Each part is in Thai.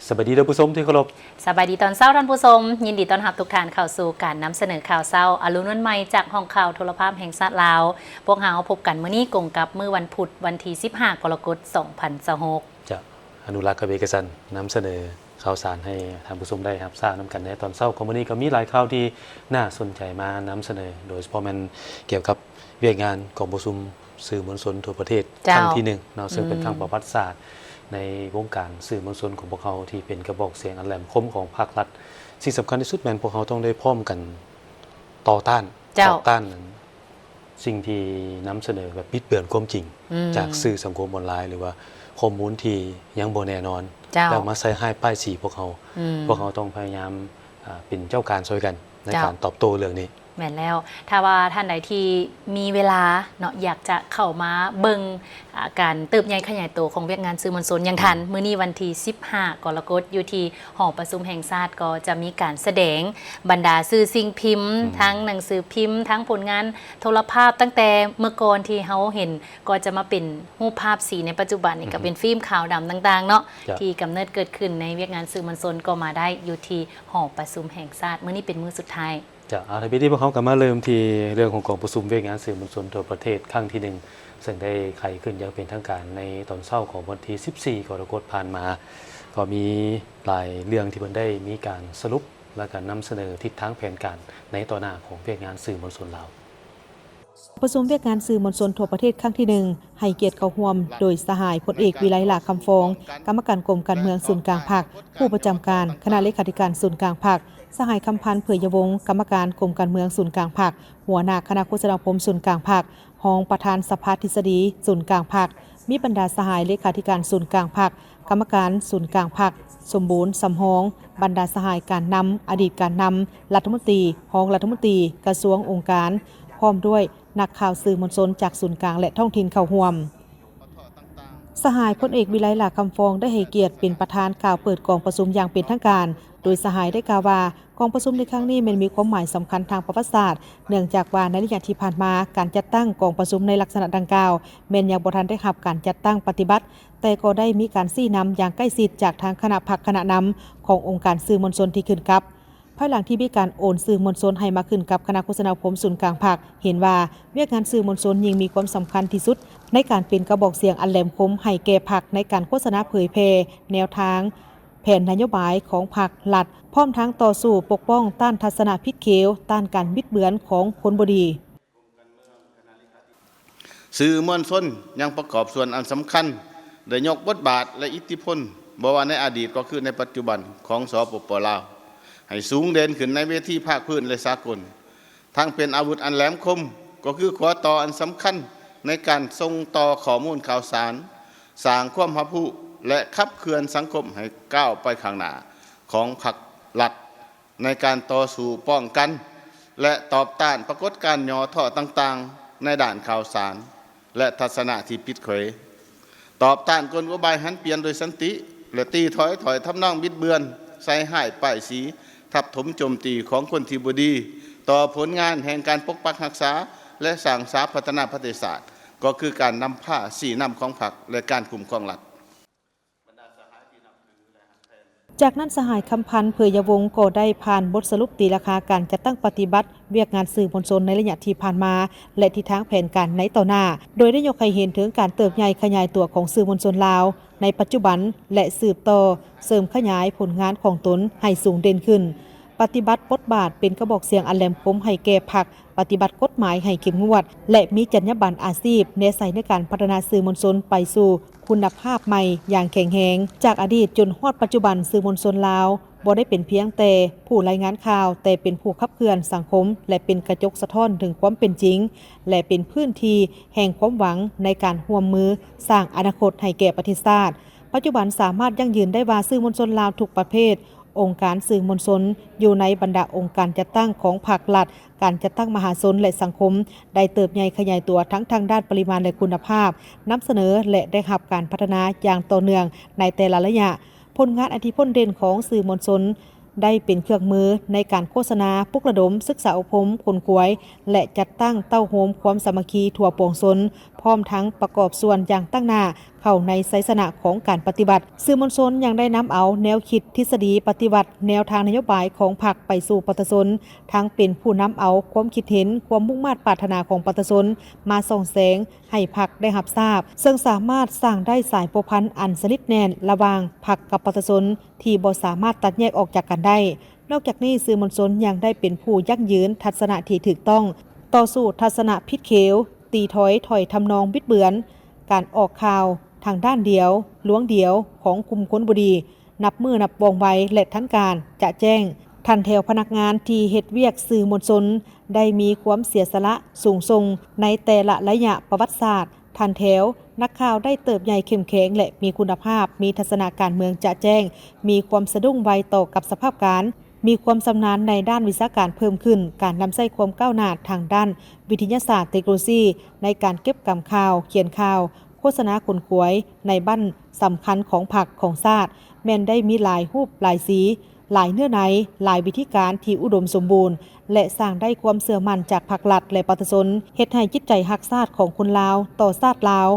สวัสดีท่านผู้ชมที่เคารพสบายดีตอนเช้าท่านผู้ชมยินดีต้อนรับทุกท่านเข้าสู่การนำเสนอข่าวเช้าอรุณวันใหม่จากห้องข่าวโทรภาพแห่งชาติลาวพวกเราพบกันมื้อนี้กงกับมื้อวันพุธวันที่15กรกฎาคม2026จะอนุรักษ์กับเอกสารนำเสนอข่าวสารให้ท่านผู้ชมได้ครับทราบนำกันในตอนเช้าของมื้อนี้ก็มีหลายข่าวที่น่าสนใจมานำเสนอโดยเฉพาะมันเกี่ยวกับเวียกงานของประชุมสื่อมวลชนทั่วประเทศครั้งที่1เนาะซึ่งเป็นครั้งประวัติศาสตร์ในวงการสื่อมวลชนของพวกเขาที่เป็นกระบอกเสียงอันแหลมคมของภาครัฐสิ่งสำคัญที่สุดแม่นพวกเขาต้องได้พร้อมกันต่อต้านสิ่งที่นำเสนอแบบบิดเบือนความจริงจากสื่อสังคมออนไลน์หรือว่าข้อมูลที่ยังบ่แน่นอนแล้วมาใส่ให้ป้ายสีพวกเขาต้องพยายามเป็นเจ้าการช่วยกันในการตอบโต้เรื่องนี้แม่นแล้วถ้าว่าท่านใดที่มีเวลาเนาะอยากจะเข้ามาเบิ่งการเติบใหญ่ขยายตัวของเวียกงานสื่อมวลชนยังทันมื้อนี้วันที่15กรกฎาคมอยู่ที่หอประชุมแห่งชาติก็จะมีการแสดงบรรดาสื่อสิ่งพิมพ์ทั้งหนังสือพิมพ์ทั้งผลงานโทรภาพตั้งแต่เมื่อก่อนที่เฮาเห็นก็จะมาเป็นรูปภาพสีในปัจจุบันนี่ก็เป็นฟิล์มขาวดำต่างๆเนาะที่กำเนิดเกิดขึ้นในเวียกงานสื่อมวลชนก็มาได้อยู่ที่หอประชุมแห่งชาติมื้อนี้เป็นมื้อสุดท้ายอาทิตย์ที่พวกเขากลับมาเริ่มที่เรื่องของกองประชุมเวียกงานสื่อมวลชนทั่วประเทศครั้งที่1ซึ่งได้ไขขึ้นอย่างเป็นทางการในตอนเช้าของวันที่14กรกฎาคมผ่านมาก็มีหลายเรื่องที่เพิ่นได้มีการสรุปและการนำเสนอทิศทางแผนการในต่อหน้าของเวียกงานสื่อมวลชนลาวประชุมเวียกงานสื่อมวลชนทั่วประเทศครั้งที่1ให้เกียรติเข้าร่วมโดยสหายพลเอกวิไลลาคำฟองกรรมการกรมการเมืองศูนย์กลางภาคผู้ประจำการคณะเลขาธิการศูนย์กลางภาคสหายคำพันธ์เผยยวงศ์กรรมการกรมการเมืองศูนย์กลางภาคหัวหน้าคณะโฆษณาคมศูนย์กลางภาครองประธานสภาทฤษฎีศูนย์กลางภาคมีบรรดาสหายเลขาธิการศูนย์กลางภาคกรรมการศูนย์กลางภาคสมบูรณ์สำฮองบรรดาสหายการนำอดีตการนำรัฐมนตรีรองรัฐมนตรีกระทรวงองค์การพร้อมด้วยนักข่าวสื่อมวลชนจากศูนย์กลางและท้องถิ่นเข้าร่วมสหายพลเอกวิไลลาคำฟองได้ให้เกียรติเป็นประธานกล่าวเปิดกองประชุมอย่างเป็นทางการโดยสหายได้กล่าวว่ากองประชุมในครั้งนี้มันมีความหมายสำคัญทางประวัติศาสตร์เนื่องจากว่าในระยะที่ผ่านมาการจัดตั้งกองประชุมในลักษณะดังกล่าวแม้นยังบ่ทันได้รับการจัดตั้งปฏิบัติแต่ก็ได้มีการชี้นำอย่างใกล้ชิดจากทางคณะพรรคคณะนำขององค์การสื่อมวลชนที่ขึ้นกับภายหลังที่มีการโอนสื่อมวลชนให้มาขึ้นกับคณะโฆษณาคมศูนย์กลางภาคเห็นว่าเวียกงานสื่อมวลชนยิ่งมีความสำคัญที่สุดในการเป็นกระบอกเสียงอันแหลมคมให้แก่พรรคในการโฆษณาเผยแพร่แนวทางแผนนโยบายของพรรครัฐพร้อมทั้งต่อสู้ปกป้องต้านทัศนผิดเขวต้านการบิดเบือนของคนบ่ดีสื่อมวลชนยังประกอบส่วนอันสำคัญได้ยกบทบาทและอิทธิพลบ่ว่าในอดีตก็คือในปัจจุบันของสปป.ลาวให้สูงเด่นขึ้นในเวทีภาคพื้นและสากลทั้งเป็นอาวุธอันแหลมคมก็คือขวต่ออันสำคัญในการส่งต่อข้อมูลข่าวสารสร้างความรับรู้และขับเคลื่อนสังคมให้ก้าวไปข้างหน้าของพรรครัฐในการต่อสู้ป้องกันและตอบต้านปรากฏการณ์ย่อท่อต่างๆในด้านข่าวสารและทัศนะที่ผิดเผยตอบต้านกลอุบายหันเปลี่ยนโดยสันติและตีถอยทำนองบิดเบือนใส่ให้ป้ายสีทับถมโจมตีของคนที่บ่ดีต่อผลงานแห่งการปกปักรักษาและสร้างสรรค์พัฒนาประเทศชาติก็คือการนำผ้าสีนำของพรรคและการคุ้มครองรัฐจากนั้นสหายคำพันธ์เผยยวงศ์ก็ได้ผ่านบทสรุปตีราคาการจัดตั้งปฏิบัติเวียกงานสื่อมวลชนในระยะที่ผ่านมาและทิศทางแผนการในต่อหน้าโดยได้ยกให้เห็นถึงการเติบใหญ่ขยายตัวของสื่อมวลชนลาวในปัจจุบันและสืบต่อเสริมขยายผลงานของตนให้สูงเด่นขึ้นปฏิบัติบทบาทเป็นกระบอกเสียงอันแหลมคมให้แก่พรรคปฏิบัติกฎหมายให้เข้มงวดและมีจรรยาบรรณอาชีพเน้นใส่ในการพัฒนาสื่อมวลชนไปสู่คุณภาพใหม่อย่างแข็งแรงจากอดีตจนฮอดปัจจุบันสื่อมวลชนลาวบ่ได้เป็นเพียงแต่ผู้รายงานข่าวแต่เป็นผู้ขับเคลื่อนสังคมและเป็นกระจกสะท้อนถึงความเป็นจริงและเป็นพื้นที่แห่งความหวังในการร่วมมือสร้างอนาคตให้แก่ประเทศชาติปัจจุบันสามารถยั่งยืนได้ว่าสื่อมวลชนลาวทุกประเภทองค์การสื่อมวลชนอยู่ในบรรดาองค์การจัดตั้งของภาครัฐการจัดตั้งมหาชนและสังคมได้เติบใหญ่ขยายตัวทั้งทางด้านปริมาณและคุณภาพนำเสนอและได้รับการพัฒนาอย่างต่อเนื่องในแต่ละระยะผลงานอิทธิพลเด่นของสื่อมวลชนได้เป็นเครื่องมือในการโฆษณาปลุกระดมศึกษาอบรมคนกวยและจัดตั้งเต้าโฮมความสามัคคีทั่วปวงชนพร้อมทั้งประกอบส่วนอย่างตั้งหน้า เข้าในไสสนะของการปฏิบัติสื่อมวลชนยังได้นำเอาแนวคิดทฤษฎีปฏิบัติแนวทางนโยบายของพรรคไปสู่ประชาชนทั้งเป็นผู้นำเอาความคิดเห็นความมุ่งมั่นปรารถนาของประชาชนมาส่องแสงให้พรรคได้รับทราบซึ่งสามารถสร้างได้สายผูกพันอันสนิทแน่นระหว่างพรรคกับประชาชนที่บ่สามารถตัดแยกออกจากกันได้นอกจากนี้สื่อมวลชนยังได้เป็นผู้ยั่งยืนทัศนะที่ถูกต้องต่อสู้ทัศนะผิดเขวตีถอยทำนองบิดเบือนการออกข่าวทางด้านเดียวล้วงเดียวของคุมค้นบดีนับมือนับวงไวและทันการจะแจ้งทันแถวพนักงานที่เฮ็ดเวียกสื่อมวลชนได้มีความเสียสละสูงส่งในแต่ละระยะประวัติศาสตร์ทันแถวนักข่าวได้เติบใหญ่เข้มแข็งและมีคุณภาพมีทัศนาการเมืองจะแจ้งมีความสะดุ้งไวต่อกับสภาพการมีความชำนาญในด้านวิชาการเพิ่มขึ้นการนำใช้ความก้าวหน้าทางด้านวิทยาศาสตร์เทคโนโลยีในการเก็บกำข่าวเขียนข่าวโฆษณาขนขวยในบ้านสำคัญของพรรคของชาติแม้นได้มีหลายรูปหลายสีหลายเนื้อในหลายวิธีการที่อุดมสมบูรณ์และสร้างได้ความเสื่อมั่นจากพรรครัฐและประชาชนเฮ็ดให้จิตใจรักชาติของคนลาวต่อชาติลาว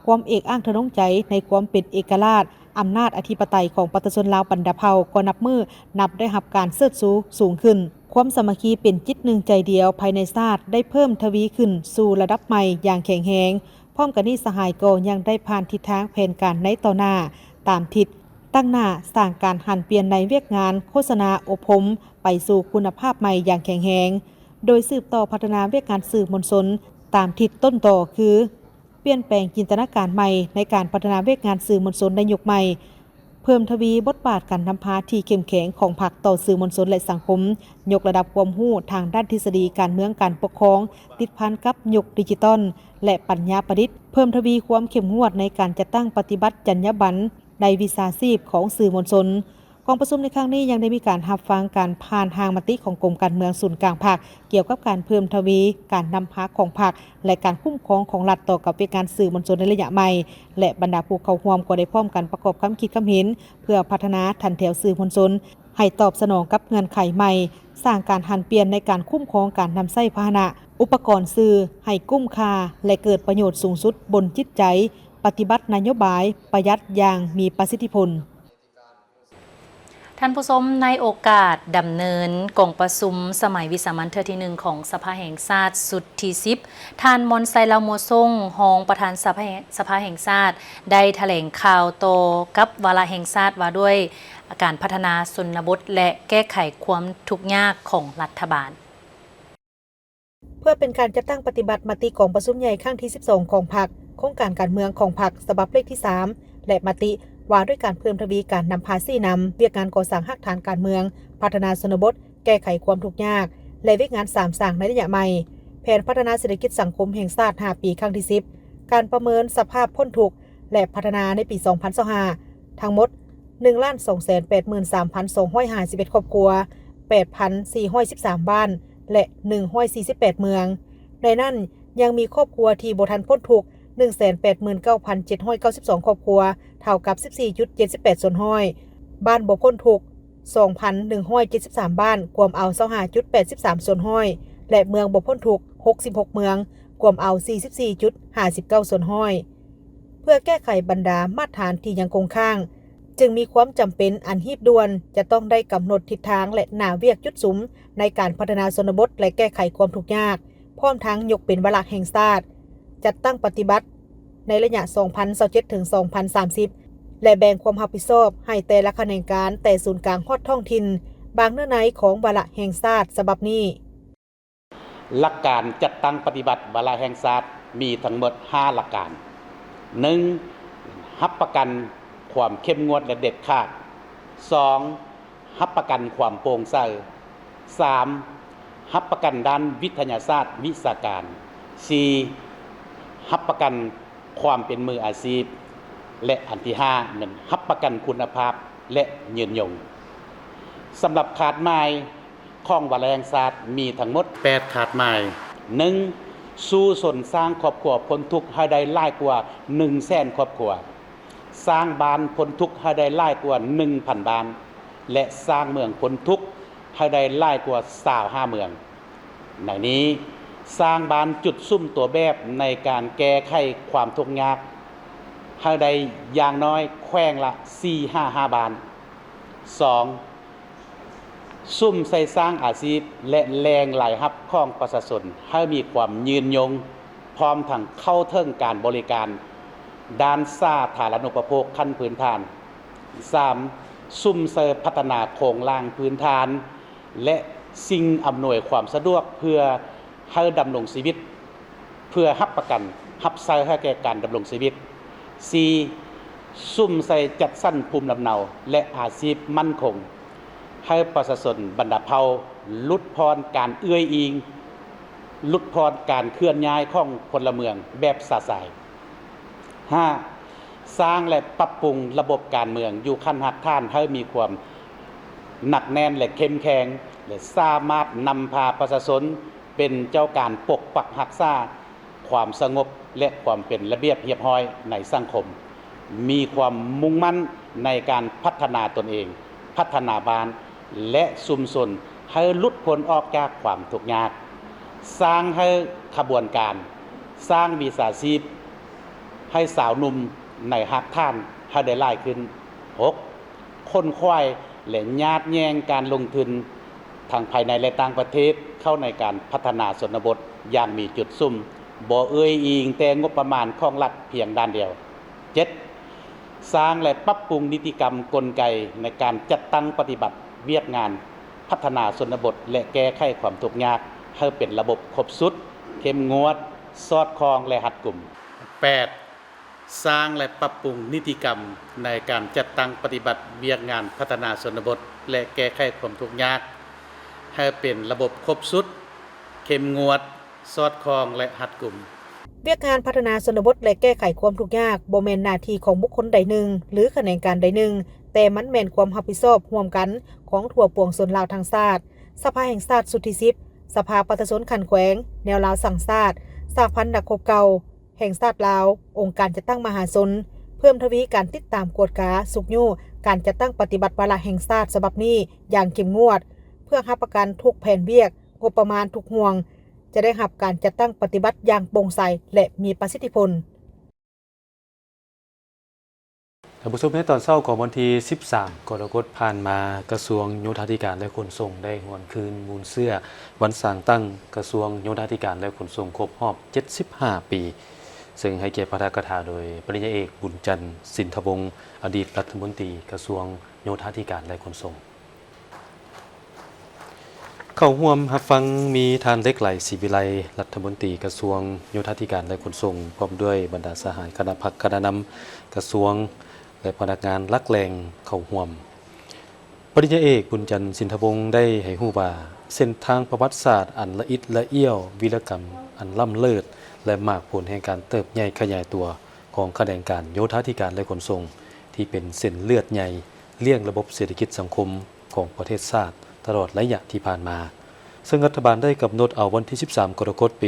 ความเอกอ้างทะนงใจในความเป็นเอกราชอำนาจอธิปไตยของประชาชนลาวบรรดาเผ่าก็นับได้รับการเสิร์ชสูงขึ้นความสามัคคีเป็นจิตหนึ่งใจเดียวภายในชาติได้เพิ่มทวีขึ้นสู่ระดับใหม่อย่างแข็งแรงพร้อมกันนี้สหายก็ยังได้ผ่านทิศทางแผนการในต่อหน้าตามทิศตั้งหน้าสร้างการหันเปลี่ยนในเวียกงานโฆษณาอบรมไปสู่คุณภาพใหม่อย่างแข็งแรงโดยสืบต่อพัฒนาเวียกงานสื่อมวลชนตามทิศต้นต่อคือเปลี่ยนแปลงจินตนาการใหม่ในการพัฒนาเวียกงานสื่อมวลชนในยุคใหม่เพิ่มทวีบทบาทการนำพาที่เข้มแข็งของพรรคต่อสื่อมวลชนและสังคมยกระดับความรู้ทางด้านทฤษฎีการเมืองการปกครองติดพันกับยุคดิจิตอลและปัญญาประดิษฐ์เพิ่มทวีความเข้มงวดในการจัดตั้งปฏิบัติจรรยาบรรณในวิชาชีพของสื่อมวลชนกองประชุมในครั้งนี้ยังได้มีการรับฟังการผ่านทางมติของกรมการเมืองศูนย์กลางภาคเกี่ยวกับการเพิ่มทวีการนำพาของภาคและการคุ้มครองของรัฐต่อกับเวียกงานสื่อมวลชนในระยะใหม่และบรรดาผู้เข้าร่วมก็ได้พร้อมกันประกอบความคิดความเห็นเพื่อพัฒนาทันแถวสื่อมวลชนให้ตอบสนองกับเงื่อนไขใหม่สร้างการหันเปลี่ยนในการคุ้มครองการนำใช้พาหนะอุปกรณ์สื่อให้คุ้มค่าและเกิดประโยชน์สูงสุดบนจิตใจปฏิบัตินโยบายประหยัดอย่างมีประสิทธิผลท่านผู้ชมในโอกาสดำเนินกองประชุมสมัยวิสามัญเทื่อที่ 1ของสภาแห่งชาติสุดที่10ท่านมนไซลาวโมซงรองประธานสภาแห่งชาติได้แถลงข่าวโตกับวาระแห่งชาติว่าด้วยการพัฒนาชนบทและแก้ไขความทุกข์ยากของรัฐบาลเพื่อเป็นการจัดตั้งปฏิบัติมติกองประชุมใหญ่ครั้งที่12ของพรรคโครงการการเมืองของพรรคฉบับเลขที่3และมติว่าด้วยการเพิ่มทวีการนำภาษีนำเวียกงานก่อสร้างรากฐานการเมืองพัฒนาชนบทแก้ไขความทุกข์ยากและเวียกงาน3สร้างในระยะใหม่แผนพัฒนาเศรษฐกิจสังคมแห่งชาติ5ปีครั้งที่10การประเมินสภาพพ้นทุกข์และพัฒนาในปี2025ทั้งหมด 1,283,251 ครอบครัว 8,413 บ้านและ148เมืองในนั้นยังมีครอบครัวที่บ่ทันพ้นทุกข์ 189,792 ครอบครัวเท่ากับ 14.78 ส่วนห้อยบ้านบ่พ้นทุกข์ 2,173 บ้านรวมเอา 25.83 ส่วนห้อยและเมืองบ่พ้นทุกข์ 66 เมืองรวมเอา 44.59 ส่วนห้อยเพื่อแก้ไขบรรดามาตรฐานที่ยังคงค้างจึงมีความจำเป็นอันรีบด่วนจะต้องได้กำหนดทิศทางและหน้าเวียกจุดสุมในการพัฒนาชนบทและแก้ไขความทุกข์ยากพร้อมทั้งยกเป็นวาระแห่งชาติจัดตั้งปฏิบัติในระยะ 2027 ถึง 2030 และแบ่งความรับผิดชอบให้แต่ละแขนงการแต่ศูนย์กลางฮอดท้องถิ่นบางเนื้อในของวาระแห่งชาติฉบับนี้หลักการจัดตั้งปฏิบัติวาระแห่งชาติมีทั้งหมด5หลักการ 1. รับประกันความเข้มงวดและเด็ดขาด 2. รับประกันความโปร่งใส 3. รับประกันด้านวิทยาศาสตร์วิชาการ 4. รับประกันความเป็นมืออาชีพและอันที่5นั้นรับประกันคุณภาพและยืนยงสำหรับขาดหมายของวาระแห่งชาติมีทั้งหมด8ขาดหมาย 1. สู่สนสร้างครอบครัวพ้นทุกข์ให้ได้หลายกว่า 100,000 ครอบครัวสร้างบ้านพ้นทุกข์ให้ได้หลายกว่า 1,000 บ้านและสร้างเมืองพ้นทุกข์ให้ได้หลายกว่า25เมืองในนี้สร้างบ้านจุดซุ่มตัวแบบในการแก้ไขความทุกข์ยาก เฮาได้อย่างน้อยแขวงละ4-5 บาท 2. ซุ่มใส่สร้างอาชีพและแรงไหลฮับของประชาชนให้มีความยืนยงพร้อมทั้งเข้าถึงการบริการด้านสาธารณูปโภคขั้นพื้นฐาน 3. ซุ่มเสริมพัฒนาโครงล่างพื้นฐานและสิ่งอำนวยความสะดวกเพื่อให้ดำรงชีวิตเพื่อรับประกันรับใช้ให้แก่การดำรงชีวิต 4. ซุ่มใส่จัดสรรภูมิลำเนาและอาชีพมั่นคงให้ประชาชนบรรดาเผ่าลดพรการเอื้อยอิงลดพรการเคลื่อนย้ายของพลเมืองแบบสาสาย 5. สร้างและปรับปรุงระบบการเมืองอยู่ขั้นหักท่านให้มีความหนักแน่นและเข้มแข็งและสามารถนำพาประชาชนเป็นเจ้าการปกปักรักษาความสงบและความเป็นระเบียบเรียบร้อยในสังคมมีความมุ่งมั่นในการพัฒนาตนเองพัฒนาบ้านและชุมชนให้หลุดพ้นออกจากความทุกข์ยากสร้างให้ขบวนการสร้างวิชาชีพให้สาวหนุ่มในหักท่านให้ได้หลายขึ้น 6. คนควายและญาติแยงการลงทุนทางภายในและต่างประเทศเข้าในการพัฒนาชนบทอย่างมีจุดซุ่มบ่เอ่ยอิงแต่งบประมาณของรัฐเพียงด้านเดียว 7. สร้างและปรับปรุงนิติกรรมกลไกในการจัดตั้งปฏิบัติเวียกงานพัฒนาชนบทและแก้ไขความทุกข์ยากให้เป็นระบบครบสุดเข้มงวดสอดคล้องและรัดกุม 8. สร้างและปรับปรุงนิติกรรมในการจัดตั้งปฏิบัติเวียกงานพัฒนาชนบทและแก้ไขความทุกข์ยากให้เป็นระบบครบสุดเข้มงวดสอดคล้องและรัดกุม เวียกงานพัฒนาชนบทและแก้ไขความทุกข์ยากบ่แม่นหน้าที่ของบุคคลใดหนึ่งหรือแขนงการใดหนึ่งแต่มันแม่นความรับผิดชอบร่วมกันของทั่วปวงชนลาวทั้งชาติสภาแห่งชาติสุทธิ10สภาประชาชนขันแขวงแนวลาวสั่งชาติสหพันธ์นักรบเก่าแห่งชาติลาวองค์การจัดตั้งมหาชนเพิ่มทวีการติดตามกวดกาสุกยู่การจัดตั้งปฏิบัติวาระแห่งชาติฉบับนี้อย่างเข้มงวดเพื่อรับประกันทุกแผนเวียกงบประมาณทุกห่วงจะได้รับการจัดตั้งปฏิบัติอย่างโปร่งใสและมีประสิทธิผล ท่านผู้ชมในตอนเช้าของวันที่13กรกฎาคมผ่านมากระทรวงโยธาธิการและขนส่งได้หวนคืนมูลเสื้อวันสร้างตั้งกระทรวงโยธาธิการและขนส่งครบรอบ75 ปีซึ่งให้เกียรติพระราชกฐาโดยปริญญาเอกบุญจันทร์สินทวงศ์อดีตรัฐมนตรีกระทรวงโยธาธิการและขนส่งเข้าร่วมรับฟังมีทานเล็กไหลศรีวิไลรัฐมนตรีกระทรวงโยธาธิการและขนส่งพร้อมด้วยบรรดาสหายคณะพรรคคณะนำกระทรวงและพนักงานลักแรงเข้าร่วมปริญญาเอกบุญจันทร์สินทวงศ์ได้ให้ฮู้ว่าเส้นทางประวัติศาสตร์อันละอิดละเอี้ยววีรกรรมอันล้ำเลิศและมากผลแห่งการเติบใหญ่ขยายตัวของแขนงการโยธาธิการและขนส่งที่เป็นเส้นเลือดใหญ่เลี้ยงระบบเศรษฐกิจสังคมของประเทศชาติตลอดระยะที่ผ่านมาซึ่งรัฐบาลได้กำหนดเอาวันที่13กรกฎาคมปี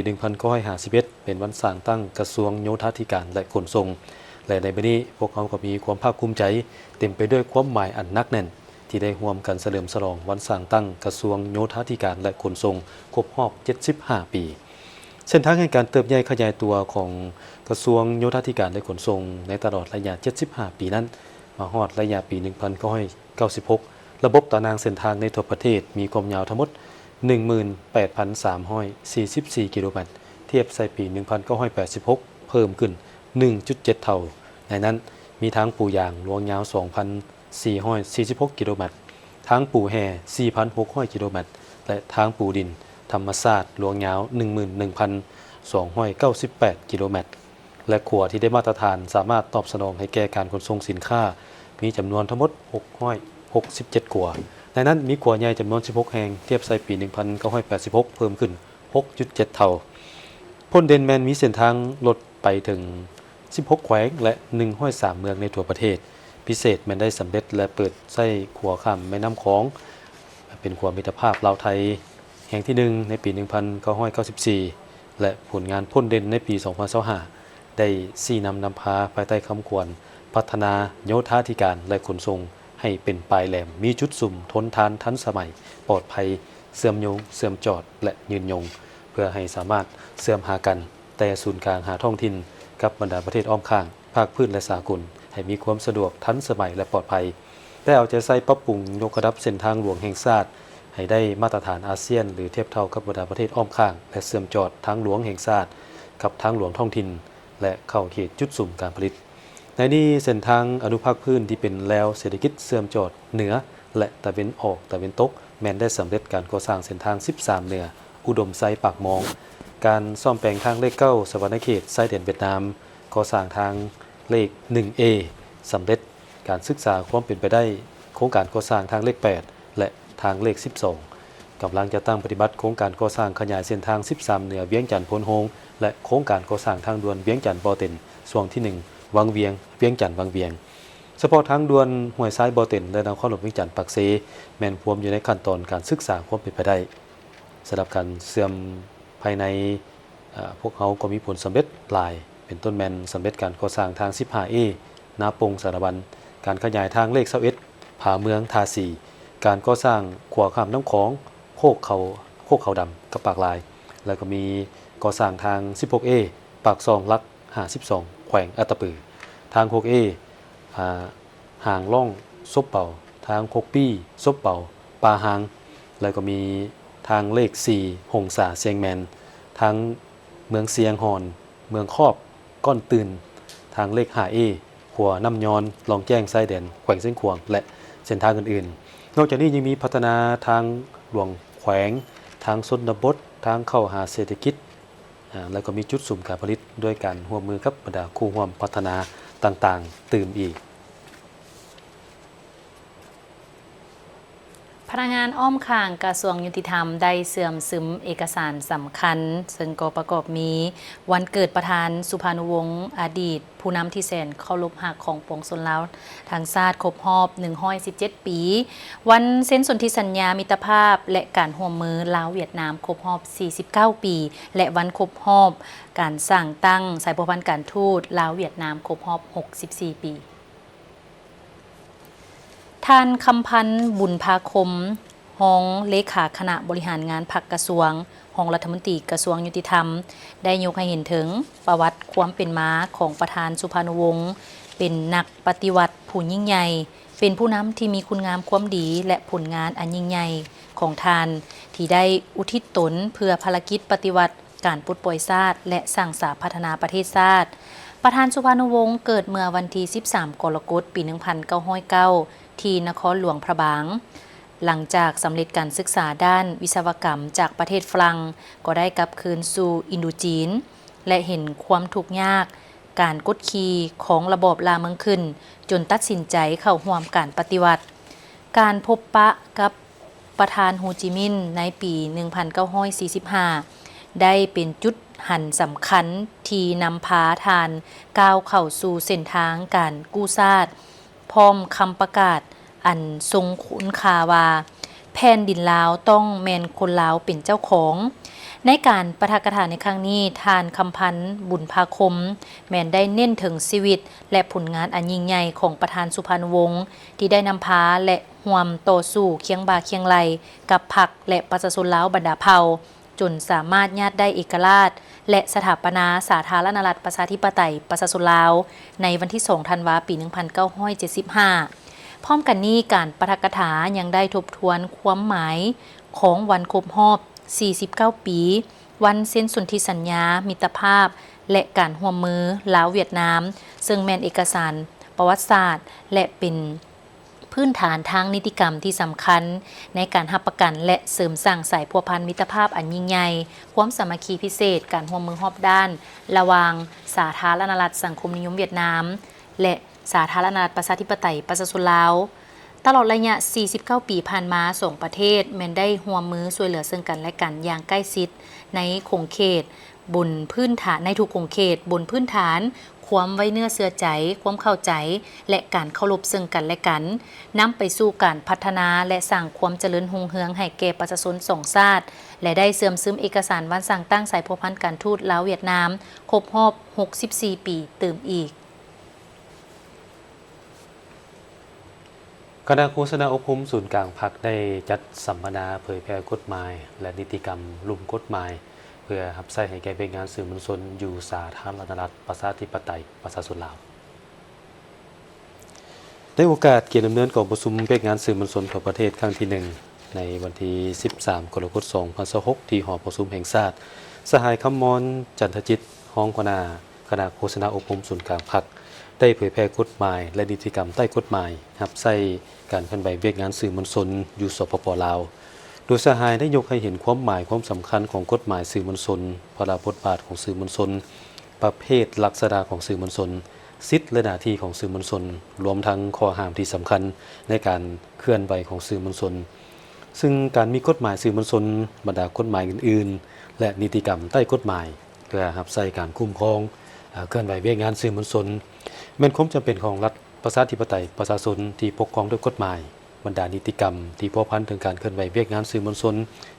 1951เป็นวันสร้างตั้งกระทรวงโยธาธิการและขนส่งและในวันนี้พวกเขาก็มีความภาคภูมิใจเต็มไปด้วยความหมายอันนักแน่นที่ได้ร่วมกันเฉลิมฉลองวันสร้างตั้งกระทรวงโยธาธิการและขนส่งครบรอบ75 ปีเส้นทางแห่งการเติบใหญ่ขยายตัวของกระทรวงโยธาธิการและขนส่งในตลอดระยะ75 ปีนั้นมาฮอดระยะปี1996ระบบตารางเส้นทางในทั่วประเทศมีความยาวทั้งหมด 18,344 กิโลเมตรเทียบใส่ปี1986เพิ่มขึ้น 1.7 เท่าในนั้นมีทางปูยางลวงยาว 2,446 กิโลเมตรทางปูแห่ 4,600 กิโลเมตรและทางปูดินธรรมชาติลวงยาว 11,298 กิโลเมตรและขัวที่ได้มาตรฐานสามารถตอบสนองให้แก่การขนส่งสินค้ามีจำนวนทั้งหมด667ขัวในนั้นมีขัวใหญ่จำนวน16แห่งเทียบใส่ปี1986เพิ่มขึ้น 6.7 เท่าพ้นเดนแมนมีเส้นทางรถไปถึง16แขวงและ103เมืองในทั่วประเทศพิเศษแม้นได้สำเร็จและเปิดใช้ขัวข้ามแม่น้ำของเป็นขัวมิตรภาพลาวไทยแห่งที่1ในปี1994และผลงานพ้นเด่นในปี2025ได้ชี้นำพาภายใต้คำควรพัฒนาโยธาธิการและขนส่งให้เป็นปลายแหลมมีจุดสุ่มทนทานทันสมัยปลอดภัยเสื่อมโยงเสื่อมจอดและยืนยงเพื่อให้สามารถเสื่อมหากันแต่ศูนย์กลางหาท้องถิ่นกับบรรดาประเทศอ้อมข้าง ภาคพื้นและสากลให้มีความสะดวกทันสมัยและปลอดภัยแต่เอาใจใส่ปรับปรุงยกระดับเส้นทางหลวงแห่งชาติให้ได้มาตรฐานอาเซียนหรือเทียบเท่ากับบรรดาประเทศอ้อมข้างและเชื่อมจอดทางหลวงแห่งชาติกับทางหลวงท้องถิ่นและเข้าเขตจุดสุ่มการผลิตในนี้เส้นทางอนุภาคพื้นที่เป็นแนวเศรษฐกิจเชื่อมจอดเหนือและตะวันออกตะวันตกแม้นได้สำเร็จการก่อสร้างเส้นทาง13เหนืออุดมไซปากมองการซ่อมแปลงทางเลข9สวรรณเขตชายแดนเวียดนามก่อสร้างทางเลข 1A สำเร็จการศึกษาความเป็นไปได้โครงการก่อสร้างทางเลข 8 และทางเลข 12กำลังจะตั้งปฏิบัติโครงการก่อสร้างขยายเส้นทาง13เหนือเวียงจันทน์พลโฮงและโครงการก่อสร้างทางด่วนเวียงจันทน์บ่อเต็นช่วงที่1วังเวียงเวียงจันทน์วังเวียงเฉพาะทางด่วนห้วยทรายบ่อเต็นและนครหลวงเวียงจันทน์ปากเซแม่นพวมอยู่ในขั้นตอนการศึกษาความเป็นไปได้สำหรับการเสื่อมภายในพวกเขาก็มีผลสำเร็จหลายเป็นต้นแมนสำเร็จการก่อสร้างทาง 15A นาปงสารบันการขยายทางเลข21ผาเมืองทาสีการก่อสร้างขวาข้ามน้ำของโคกเขาดำกับปากลายแล้วก็มีก่อสร้างทาง 16A ปากซองลัก52แขวงอัตตปือทาง 6A ห่างล่องซบเป่าทาง6ปี้ซบเป่าปาหางแล้วก็มีทางเลข4หงสาเซียงแมนทางเมืองเซียงฮอนเมืองครอบก้อนตื่นทางเลข 5A ขัวน้ำยอนลองแจ้งไส้แดนแขวงเส้นขวงและเส้นทางอื่นๆนอกจากนี้ยังมีพัฒนาทางหลวงแขวงทางชนบททางเข้าหาเศรษฐกิจแล้วก็มีจุดสุ่มการผลิตด้วยการร่วมมือกับบรรดาคู่ร่วมพัฒนาต่างๆตื่มอีกพนักงานอ้อมข้างกระทรวงยุติธรรมได้เสื่อมซึมเอกสารสำคัญซึ่งก็ประกอบมีวันเกิดประธานสุภานุวงศ์อดีตผู้นำที่แสนเคารพหักของปวงชนลาวทางชาติครบรอบ117 ปีวันเซ็นสนธิสัญญามิตรภาพและการร่วมมือลาวเวียดนามครบรอบ49 ปีและวันครบรอบการสร้างตั้งสายพันธ์การทูตลาวเวียดนามครบรอบ64 ปีท่านคำพันธ์บุญภาคมรองเลขาคณะบริหารงานพรรคกระทรวงรองรัฐมนตรีกระทรวงยุติธรรมได้ยกให้เห็นถึงประวัติความเป็นมาของประธานสุภานุวงศ์เป็นนักปฏิวัติผู้ยิ่งใหญ่เป็นผู้นำที่มีคุณงามความดีและผลงานอันยิ่งใหญ่ของท่านที่ได้อุทิศตนเพื่อภารกิจปฏิวัติการปลดปล่อยชาติและสร้างสรรค์พัฒนาประเทศชาติประธานสุภานุวงศ์เกิดเมื่อวันที่13 กรกฎาคม ปี 1909 ที่นครหลวงพระบาง หลังจากสำเร็จการศึกษาด้านวิศวกรรมจากประเทศฝรั่งก็ได้กลับคืนสู่อินโดจีนและเห็นความทุกข์ยากการกดขี่ของระบอบลาเมืองขึ้นจนตัดสินใจเข้าร่วมการปฏิวัติการพบปะกับประธานโฮจิมินห์ในปี 1945 ได้เป็นจุดหันสำคัญที่นำพาทานก้าวเข้าสู่เส้นทางการกู้ชาติพร้อมคำประกาศอันทรงคุณค่าว่าแผ่นดินลาวต้องแม่นคนลาวเป็นเจ้าของในการปาฐกถาในครั้งนี้ทานคำพันธ์บุญภาคมแม่นได้เน้นถึงชีวิตและผลงานอันยิ่งใหญ่ของประธานสุภานุวงศ์ที่ได้นำพาและร่วมต่อสู้เคียงบ่าเคียงไหลกับพรรคและประชาชนลาวบรรดาเผ่าจนสามารถญาติได้เอกราชและสถาปนาสาธารณรัฐประชาธิปไตยประชาชนลาวในวันที่ 2 ธันวาคม ปี 1975 พร้อมกันนี้การปาฐกถายังได้ทบทวนความหมายของวันครบรอบ 49 ปี วันเซ็นสนธิสัญญามิตรภาพและการร่วมมือลาวเวียดนามซึ่งแม่นเอกสารประวัติศาสตร์และเป็นพื้นฐานทางนิติกรรมที่สำคัญในการรับประกันและเสริมสร้างสายพัวพันมิตรภาพอันยิ่งใหญ่ความสามัคคีพิเศษการร่วมมือรอบด้านระหว่างสาธารณรัฐสังคมนิยมเวียดนามและสาธารณรัฐประชาธิปไตยประชาชนลาวตลอดระยะ 49 ปีผ่านมาสองประเทศแม้นได้ร่วมมือช่วยเหลือซึ่งกันและกันอย่างใกล้ชิดในขงเขตบนพื้นฐานในทุกขงเขตบนพื้นฐานความไว้เนื้อเชื่อใจความเข้าใจและการเคารพซึ่งกันและกันนำไปสู่การพัฒนาและสร้างความเจริญรุ่งเรืองให้แก่ประชาชนสองชาติและได้เสื่อมซึมเอกสารวันสั่งตั้งสายพัวพันการทูตลาวเวียดนามครบรอบ 64 ปีเติมอีกคณะโฆษณาอบรมศูนย์กลางพรรคได้จัดสัมมนาเผยแพร่กฎหมายและนิติกรรมลุ่มกฎหมายเพื่อรับใช้ให้แก่เวียกงานสื่อมวลชนอยู่สาธารณรัฐประชาธิปไตยประชาชนลาว ในโอกาสเกียรติดำเนินกองประชุมเพื่องานสื่อมวลชนทั่วประเทศครั้งที่ 1 ในวันที่ 13 กรกฎาคม 2026 ที่หอประชุมแห่งชาติสหายคำมอนจันทจิตห้องหัวหน้าคณะโฆษณาอบรมศูนย์กลางพรรคได้เผยแพร่กฎหมายและนิติกรรมใต้กฎหมายรับใช้การเคลื่อนไหวเวียกงานสื่อมวลชนอยู่สปป.ลาวโดยสหายได้ยกให้เห็นความหมายความสำคัญของกฎหมายสื่อมวลชนพระบทบาทของสื่อมวลชนประเภทลักษณะของสื่อมวลชนสิทธิและหน้าที่ของสื่อมวลชนรวมทั้งข้อห้ามที่สำคัญในการเคลื่อนไหวของสื่อมวลชนซึ่งการมีกฎหมายสื่อมวลชนบรรดากฎหมายอื่นๆและนิติกรรมใต้กฎหมายเพื่อรับใช้การคุ้มครองเคลื่อนไหวเวียกงานสื่อมวลชนแม้นความจำเป็นของรัฐประชาธิปไตยประชาชนที่ปกครองด้วยกฎหมายบรรดานิติกรรมที่พัวพันถึงการเคลื่อนไหวเวียกงานสื่อมวลชน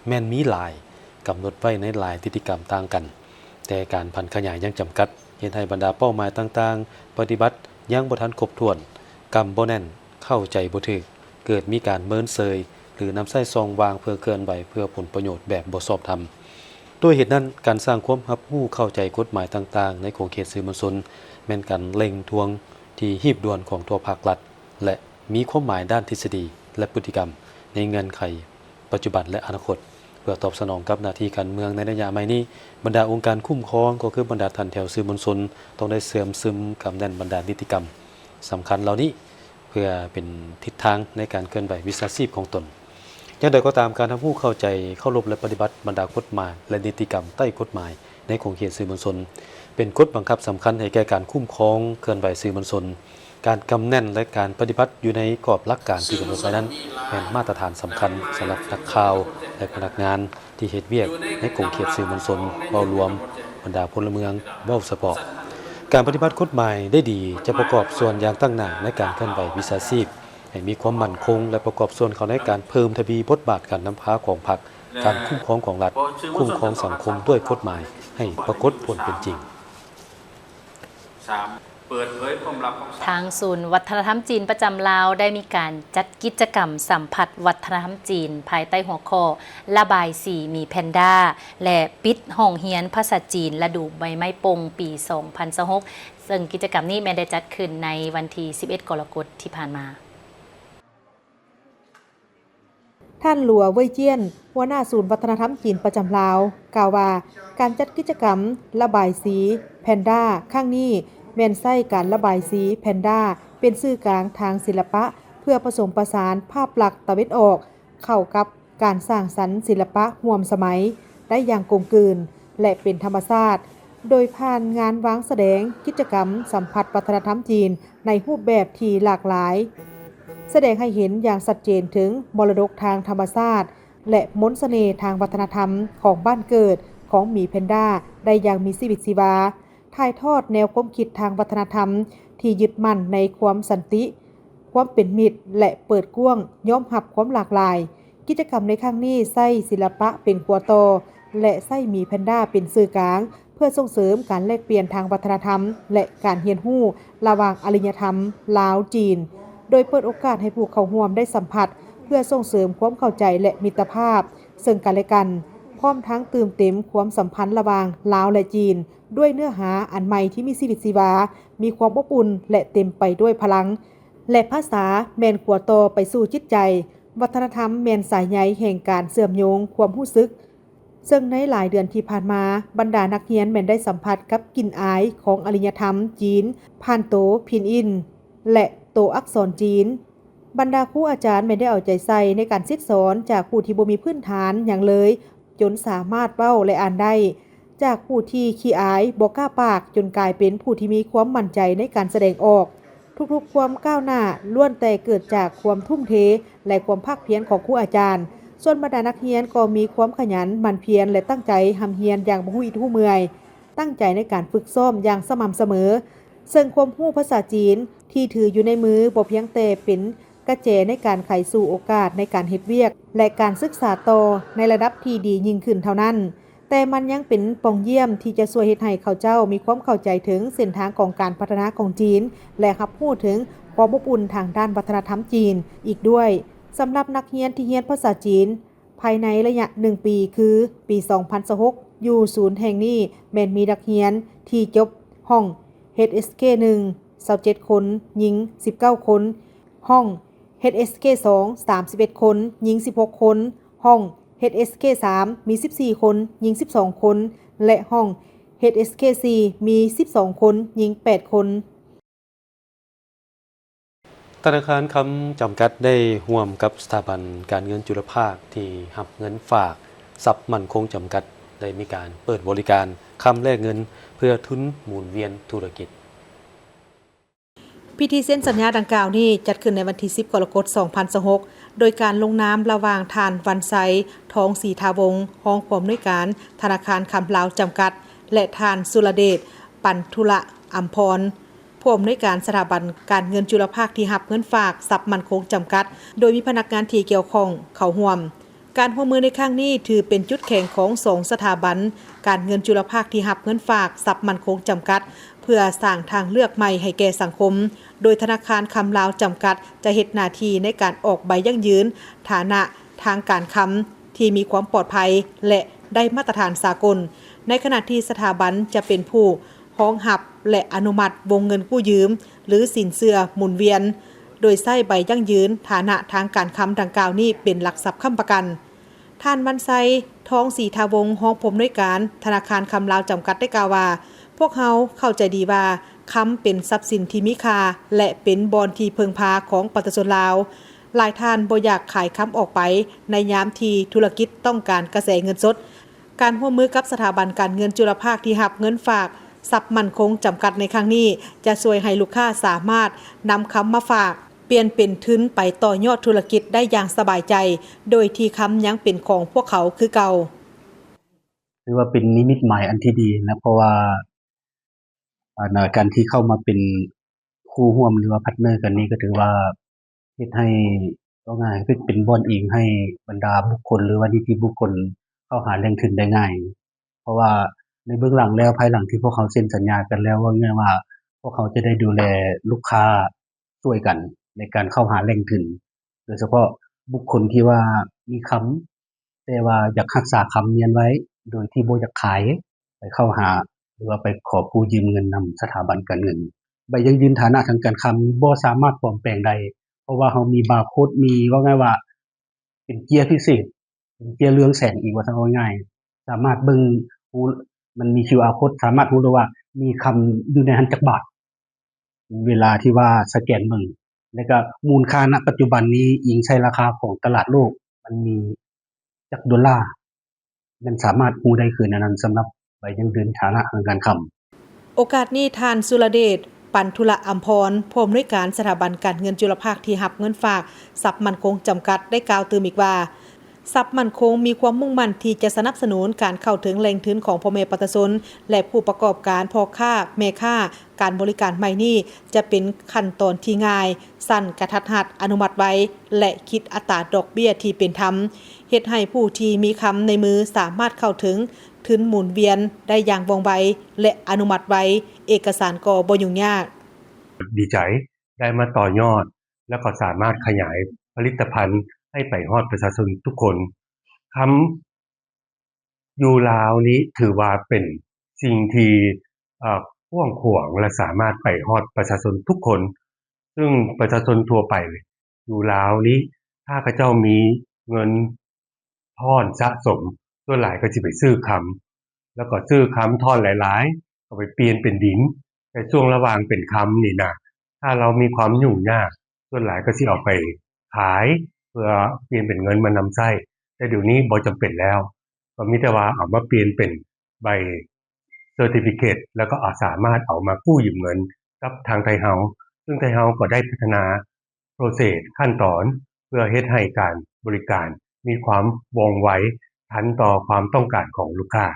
แม้นมีหลายกำหนดไว้ในหลายนิติกรรมต่างกันแต่การพันขยายยังจำกัดเห็นให้บรรดาเป้าหมายต่างๆปฏิบัติยังบ่ทันครบถ้วนกำบ่แน่นเข้าใจบ่ถึกเกิดมีการเมินเซยหรือนำใช้ซองวางเพื่อเคลื่อนไหวเพื่อผลประโยชน์แบบบ่ชอบธรรมด้วยเหตุนั้นการสร้างความรับรู้เข้าใจกฎหมายต่างๆในขอบเขตสื่อมวลชนแม่นการเล็งทวงที่หีบด่วนของทั่วภาครัฐและมีความหมายด้านทฤษฎีและพฤติกรรมในเงื่อนไขปัจจุบันและอนาคตเพื่อตอบสนองกับหน้าที่การเมืองในระยะใหม่นี้บรรดาองค์การคุ้มครองก็คือบรรดาท่านแถวสื่อมวลชนต้องได้เสื่อมซึมกับแน่นบรรดานิติกรรมสำคัญเหล่านี้เพื่อเป็นทิศทางในการเคลื่อนไหววิชาชีพของตนอย่างใดก็ตามการทำผู้เข้าใจเข้ารบและปฏิบัติบรรดากฎหมายและนิติกรรมใต้กฎหมายในขอบเขตสื่อมวลชนเป็นกฎบังคับสำคัญให้แก่การคุ้มครองเคลื่อนไหวสื่อมวลชนการกำแน่นและการปฏิบัติอยู่ในกรอบหลักการที่กำหนดไว้นั้นเป็นมาตรฐานสำคัญสำหรับนักข่าวและพนักงานที่เฮ็ดเวียกในกลุ่มเขตสื่อมวลชนเว้ารวมบรรดาพลเมืองเว้าเฉพาะการปฏิบัติกฎหมายได้ดีจะประกอบส่วนอย่างตั้งหน้าในการเคลื่อนไหววิชาชีพให้มีความมั่นคงและประกอบส่วนเขาในการเพิ่มทวีบทบาทการนำพาของพรรคการคุ้มครองของรัฐคุ้มครองสังคมด้วยกฎหมายให้ปรากฏผลเป็นจริง 3. เปิดเผยความลับของศาล ทางศูนย์วัฒนธรรมจีนประจำลาวได้มีการจัดกิจกรรมสัมผัสวัฒนธรรมจีนภายใต้หัวข้อระบายสีมีแพนด้าและปิดห้องเรียนภาษาจีนฤดูใบไม้ปงปี 2026 ซึ่งกิจกรรมนี้แม้ได้จัดขึ้นในวันที่ 11 กรกฎาคมที่ผ่านมาท่านหลัวเว่ยเจี้ยนหัวหน้าศูนย์วัฒนธรรมจีนประจำลาวกล่าวว่าการจัดกิจกรรมระบายสีแพนด้าครั้งนี้แม่นใช้การระบายสีแพนด้าเป็นสื่อกลางทางศิลปะเพื่อผสมผสานภาพลักษณ์ตะวันออกเข้ากับการสร้างสรรค์ศิลปะร่วมสมัยได้อย่างกลมกลืนและเป็นธรรมชาติโดยผ่านงานวางแสดงกิจกรรมสัมผัสวัฒนธรรมจีนในรูปแบบที่หลากหลายแสดงให้เห็นอย่างชัดเจนถึงมรดกทางธรรมชาติและมนต์เสน่ห์ทางวัฒนธรรมของบ้านเกิดของหมีแพนด้าได้อย่างมีชีวิตชีวาถ่ายทอดแนวความคิดทางวัฒนธรรมที่ยึดมั่นในความสันติความเป็นมิตรและเปิดกว้างยอมรับความหลากหลายกิจกรรมในครั้งนี้ใช้ศิลปะเป็นหัวโตและใช้หมีแพนด้าเป็นสื่อกลางเพื่อส่งเสริมการแลกเปลี่ยนทางวัฒนธรรมและการเรียนรู้ระหว่างอารยธรรมลาวจีนโดยเปิดโอกาสให้ผู้เข้าร่วมได้สัมผัสเพื่อส่งเสริมความเข้าใจและมิตรภาพซึ่งกันและกันพร้อมทั้งเติมเต็มความสัมพันธ์ระหว่างลาวและจีนด้วยเนื้อหาอันใหม่ที่มีชีวิตชีวามีความอบอุ่นและเต็มไปด้วยพลังและภาษาแม่นขัวโตไปสู่จิตใจวัฒนธรรมแม่นสายใยแห่งการเชื่อมโยงความรู้สึกซึ่งในหลายเดือนที่ผ่านมาบรรดานักเรียนแม่นได้สัมผัสกับกลิ่นอายของอารยธรรมจีนผ่านโตพินอินและโตอักษรจีนบรรดาครูอาจารย์แม่นได้เอาใจใส่ในการศึกษาจากผู้ที่บ่มีพื้นฐานอย่างเลยจนสามารถเว้าและอ่านได้จากผู้ที่ขี้อายบ่กล้าปากจนกลายเป็นผู้ที่มีความมั่นใจในการแสดงออกทุกๆความก้าวหน้าล้วนแต่เกิดจากความทุ่มเทและความภาคเพียรของครูอาจารย์ส่วนบรรดานักเรียนก็มีความขยันหมั่นเพียรและตั้งใจทำเรียนอย่างบ่ฮู้อิดฮู้เมื่อยตั้งใจในการฝึกซ้อมอย่างสม่ำเสมอซึ่งความรู้ภาษาจีนที่ถืออยู่ในมือบ่เพียงแต่เป็นกระแจในการไขสู่โอกาสในการเฮ็ดเวียกและการศึกษาต่อในระดับที่ดียิ่งขึ้นเท่านั้นแต่มันยังเป็นปองเยี่ยมที่จะช่วยเฮ็ดให้เขาเจ้ามีความเข้าใจถึงเส้นทางของการพัฒนาของจีนและรับรู้ถึงความอบอุ่นทางด้านวัฒนธรรมจีนอีกด้วยสำหรับนักเรียนที่เรียนภาษาจีนภายในระยะ1ปีคือปี 2026อยู่ศูนย์แห่งนี้แม่นมีนักเรียนที่จบห้อง HSK 1 27คนหญิง19คน ห้อง HSK 2 31 คนหญิง16 คนห้อง HSK 3 มี 14 คนหญิง12 คนและห้อง HSK 4 มี 12 คนหญิง8 คนธนาคารคำจำกัดได้ร่วมกับสถาบันการเงินจุลภาคที่รับเงินฝากทรัพย์มั่นคงจำกัดได้มีการเปิดบริการคำแลกเงินเพื่อทุนหมุนเวียนธุรกิจพิธีเซ็นสัญญาดังกล่าวนี้จัดขึ้นในวันที่ 10 กรกฎาคม 2026 โดยการลงนามระหว่างทานวันไซทองศรีทาวงศ์รองผู้อำนวยการธนาคารคำลาวจำกัดและทานสุรเดชปันธุระอัมพรผู้อำนวยการสถาบันการเงินจุลภาคที่รับเงินฝากทรัพย์มั่นคงจำกัดโดยมีพนักงานที่เกี่ยวข้องเข้าร่วมการร่วมมือในครั้งนี้ถือเป็นจุดแข็งของ2สถาบันการเงินจุลภาคที่รับเงินฝากทรัพย์มั่นคงจำกัดเพื่อสร้างทางเลือกใหม่ให้แก่สังคมโดยธนาคารคำลาวจำกัดจะเฮ็ดหน้าที่ในการออกใบยั่งยืนฐานะทางการคำที่มีความปลอดภัยและได้มาตรฐานสากลในขณะที่สถาบันจะเป็นผู้ห้องหับและอนุมัติวงเงินกู้ยืมหรือสินเชื่อหมุนเวียนโดยใช้ใบยั่งยืนฐานะทางการคำดังกล่าวนี้เป็นหลักทรัพย์ค้ำประกันท่านวันไซทองศรีทาวงศ์รองผู้อำนวยการธนาคารคำลาวจำกัดได้กล่าวว่าพวกเขาเข้าใจดีว่าคำเป็นทรัพย์สินที่มีค่าและเป็นบอนที่เพิงพาของประชาชนลาวหลายท่านบ่อยากขายคำออกไปในยามที่ธุรกิจต้องการกระแสเงินสดการร่วมมือกับสถาบันการเงินจุลภาคที่รับเงินฝากทรัพย์มั่นคงจำกัดในครั้งนี้จะช่วยให้ลูกค้าสามารถนำคำมาฝากเปลี่ยนเป็นทุนไปต่อยอดธุรกิจได้อย่างสบายใจโดยที่คำยังเป็นของพวกเขาคือเก่าถือว่าเป็นนิมิตหมายอันที่ดีนะเพราะว่าการที่เข้ามาเป็นคู่ร่วมหรือว่าพาร์ทเนอร์กันนี้ก็ถือว่าเฮ็ดให้ก็ง่ายเป็นบ่อนอิงให้บรรดาบุคคลหรือว่านิติบุคคลเข้าหาแหล่งทุนได้ง่ายเพราะว่าในเบื้องหลังแล้วภายหลังที่พวกเขาเซ็นสัญญากันแล้วว่าง่ายว่าพวกเขาจะได้ดูแลลูกค้าช่วยกันในการเข้าหาแหล่งทุนโดยเฉพาะบุคคลที่ว่ามีคำแต่ว่าอยากรักษาคำเนียนไว้โดยที่บ่อยากขายไปเข้าหาหรือว่าไปขอกู้ยืมเงินนำสถาบันการเงินใบยังยืนฐานะทางการคำบ่สามารถปลอมแปลงได้เพราะว่าเฮามีบาร์โค้ดมีว่าง่ายว่าเป็นเกียร์พิเศษเป็นเกียร์เรืองแสงอีกว่าซั่นว่าง่ายสามารถเบิ่งรู้มันมี QR code สามารถรู้ได้ว่ามีคำอยู่ในหันจักบาทเวลาที่ว่าสแกนเบิ่งแล้วก็มูลค่าณปัจจุบันนี้อิงใช้ราคาของตลาดโลกมันมีจักดอลลาร์มันสามารถรู้ได้คือนั้นสำหรับใบยังยืนฐานะทางการคำโอกาสนี้ท่านสุรเดชปันธุระอัมพรผู้อำนวยการสถาบันการเงินจุลภาคที่รับเงินฝากทรัพย์มั่นคงจำกัดได้กล่าวเติมอีกว่าทรัพย์มั่นคงมีความมุ่งมั่นที่จะสนับสนุนการเข้าถึงแหล่งทุนของพ่อแม่ประชาชนและผู้ประกอบการพ่อค้าแม่ค้าการบริการใหม่นี้จะเป็นขั้นตอนที่ง่ายสั้นกระทัดรัดอนุมัติไว้และคิดอัตราดอกเบี้ยที่เป็นธรรมเฮ็ดให้ผู้ที่มีคำในมือสามารถเข้าถึงทุนหมุนเวียนได้อย่างว่องไวและอนุมัติไว้เอกสารก็บ่ยุ่งยากดีใจได้มาต่อยอดแล้วก็สามารถขยายผลิตภัณฑ์ให้ไปฮอดประชาชนทุกคนคำอยู่ลาวนี้ถือว่าเป็นสิ่งที่กว้างขวางและสามารถไปฮอดประชาชนทุกคนซึ่งประชาชนทั่วไปอยู่ลาวนี้ถ้าเขาเจ้ามีเงินทอนสะสมส่วนหลายก็สิไปซื้อคำแล้วก็ซื้อคำทอนหลายๆก็ไปเปลี่ยนเป็นดินแต่ช่วงระหว่างเป็นคำนี่นะถ้าเรามีความยุ่งยากส่วนหลายก็สิเอาไปขายเพื่อเปลี่ยนเป็นเงินมานำใช้แต่เดี๋ยวนี้บ่จำเป็นแล้วก็มีแต่ว่าเอามาเปลี่ยนเป็นใบเซอร์ติฟิเคตแล้วก็สามารถเอามากู้ยืมเงินกับทางไทเฮาซึ่งไทเฮาก็ได้พัฒนาโปรเซสขั้นตอนเพื่อเฮ็ดให้การบริการมีความว่องไวทันต่อความต้องการของลูกค้า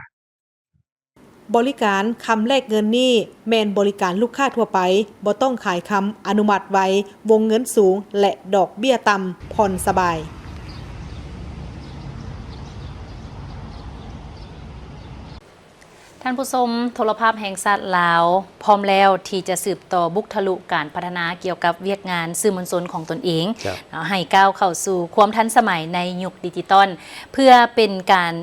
บริการคำแลกเงินนี่แม่นบริการลูกค้าทั่วไปบ่ต้องขายคำอนุมัติไว้วงเงินสูงและดอกเบี้ยต่ำผ่อนสบายท่านผู้ชมโทรภาพแห่งชาติลาวพร้อมแล้วที่จะสืบต่อบุกทะลุการพัฒนาเกี่ยวกับเวียกงานสื่อมวลชนของตนเองให้ก้าวเข้าสู่ความทันสมัยในยุคดิจิตอลเพื่อเป็นการ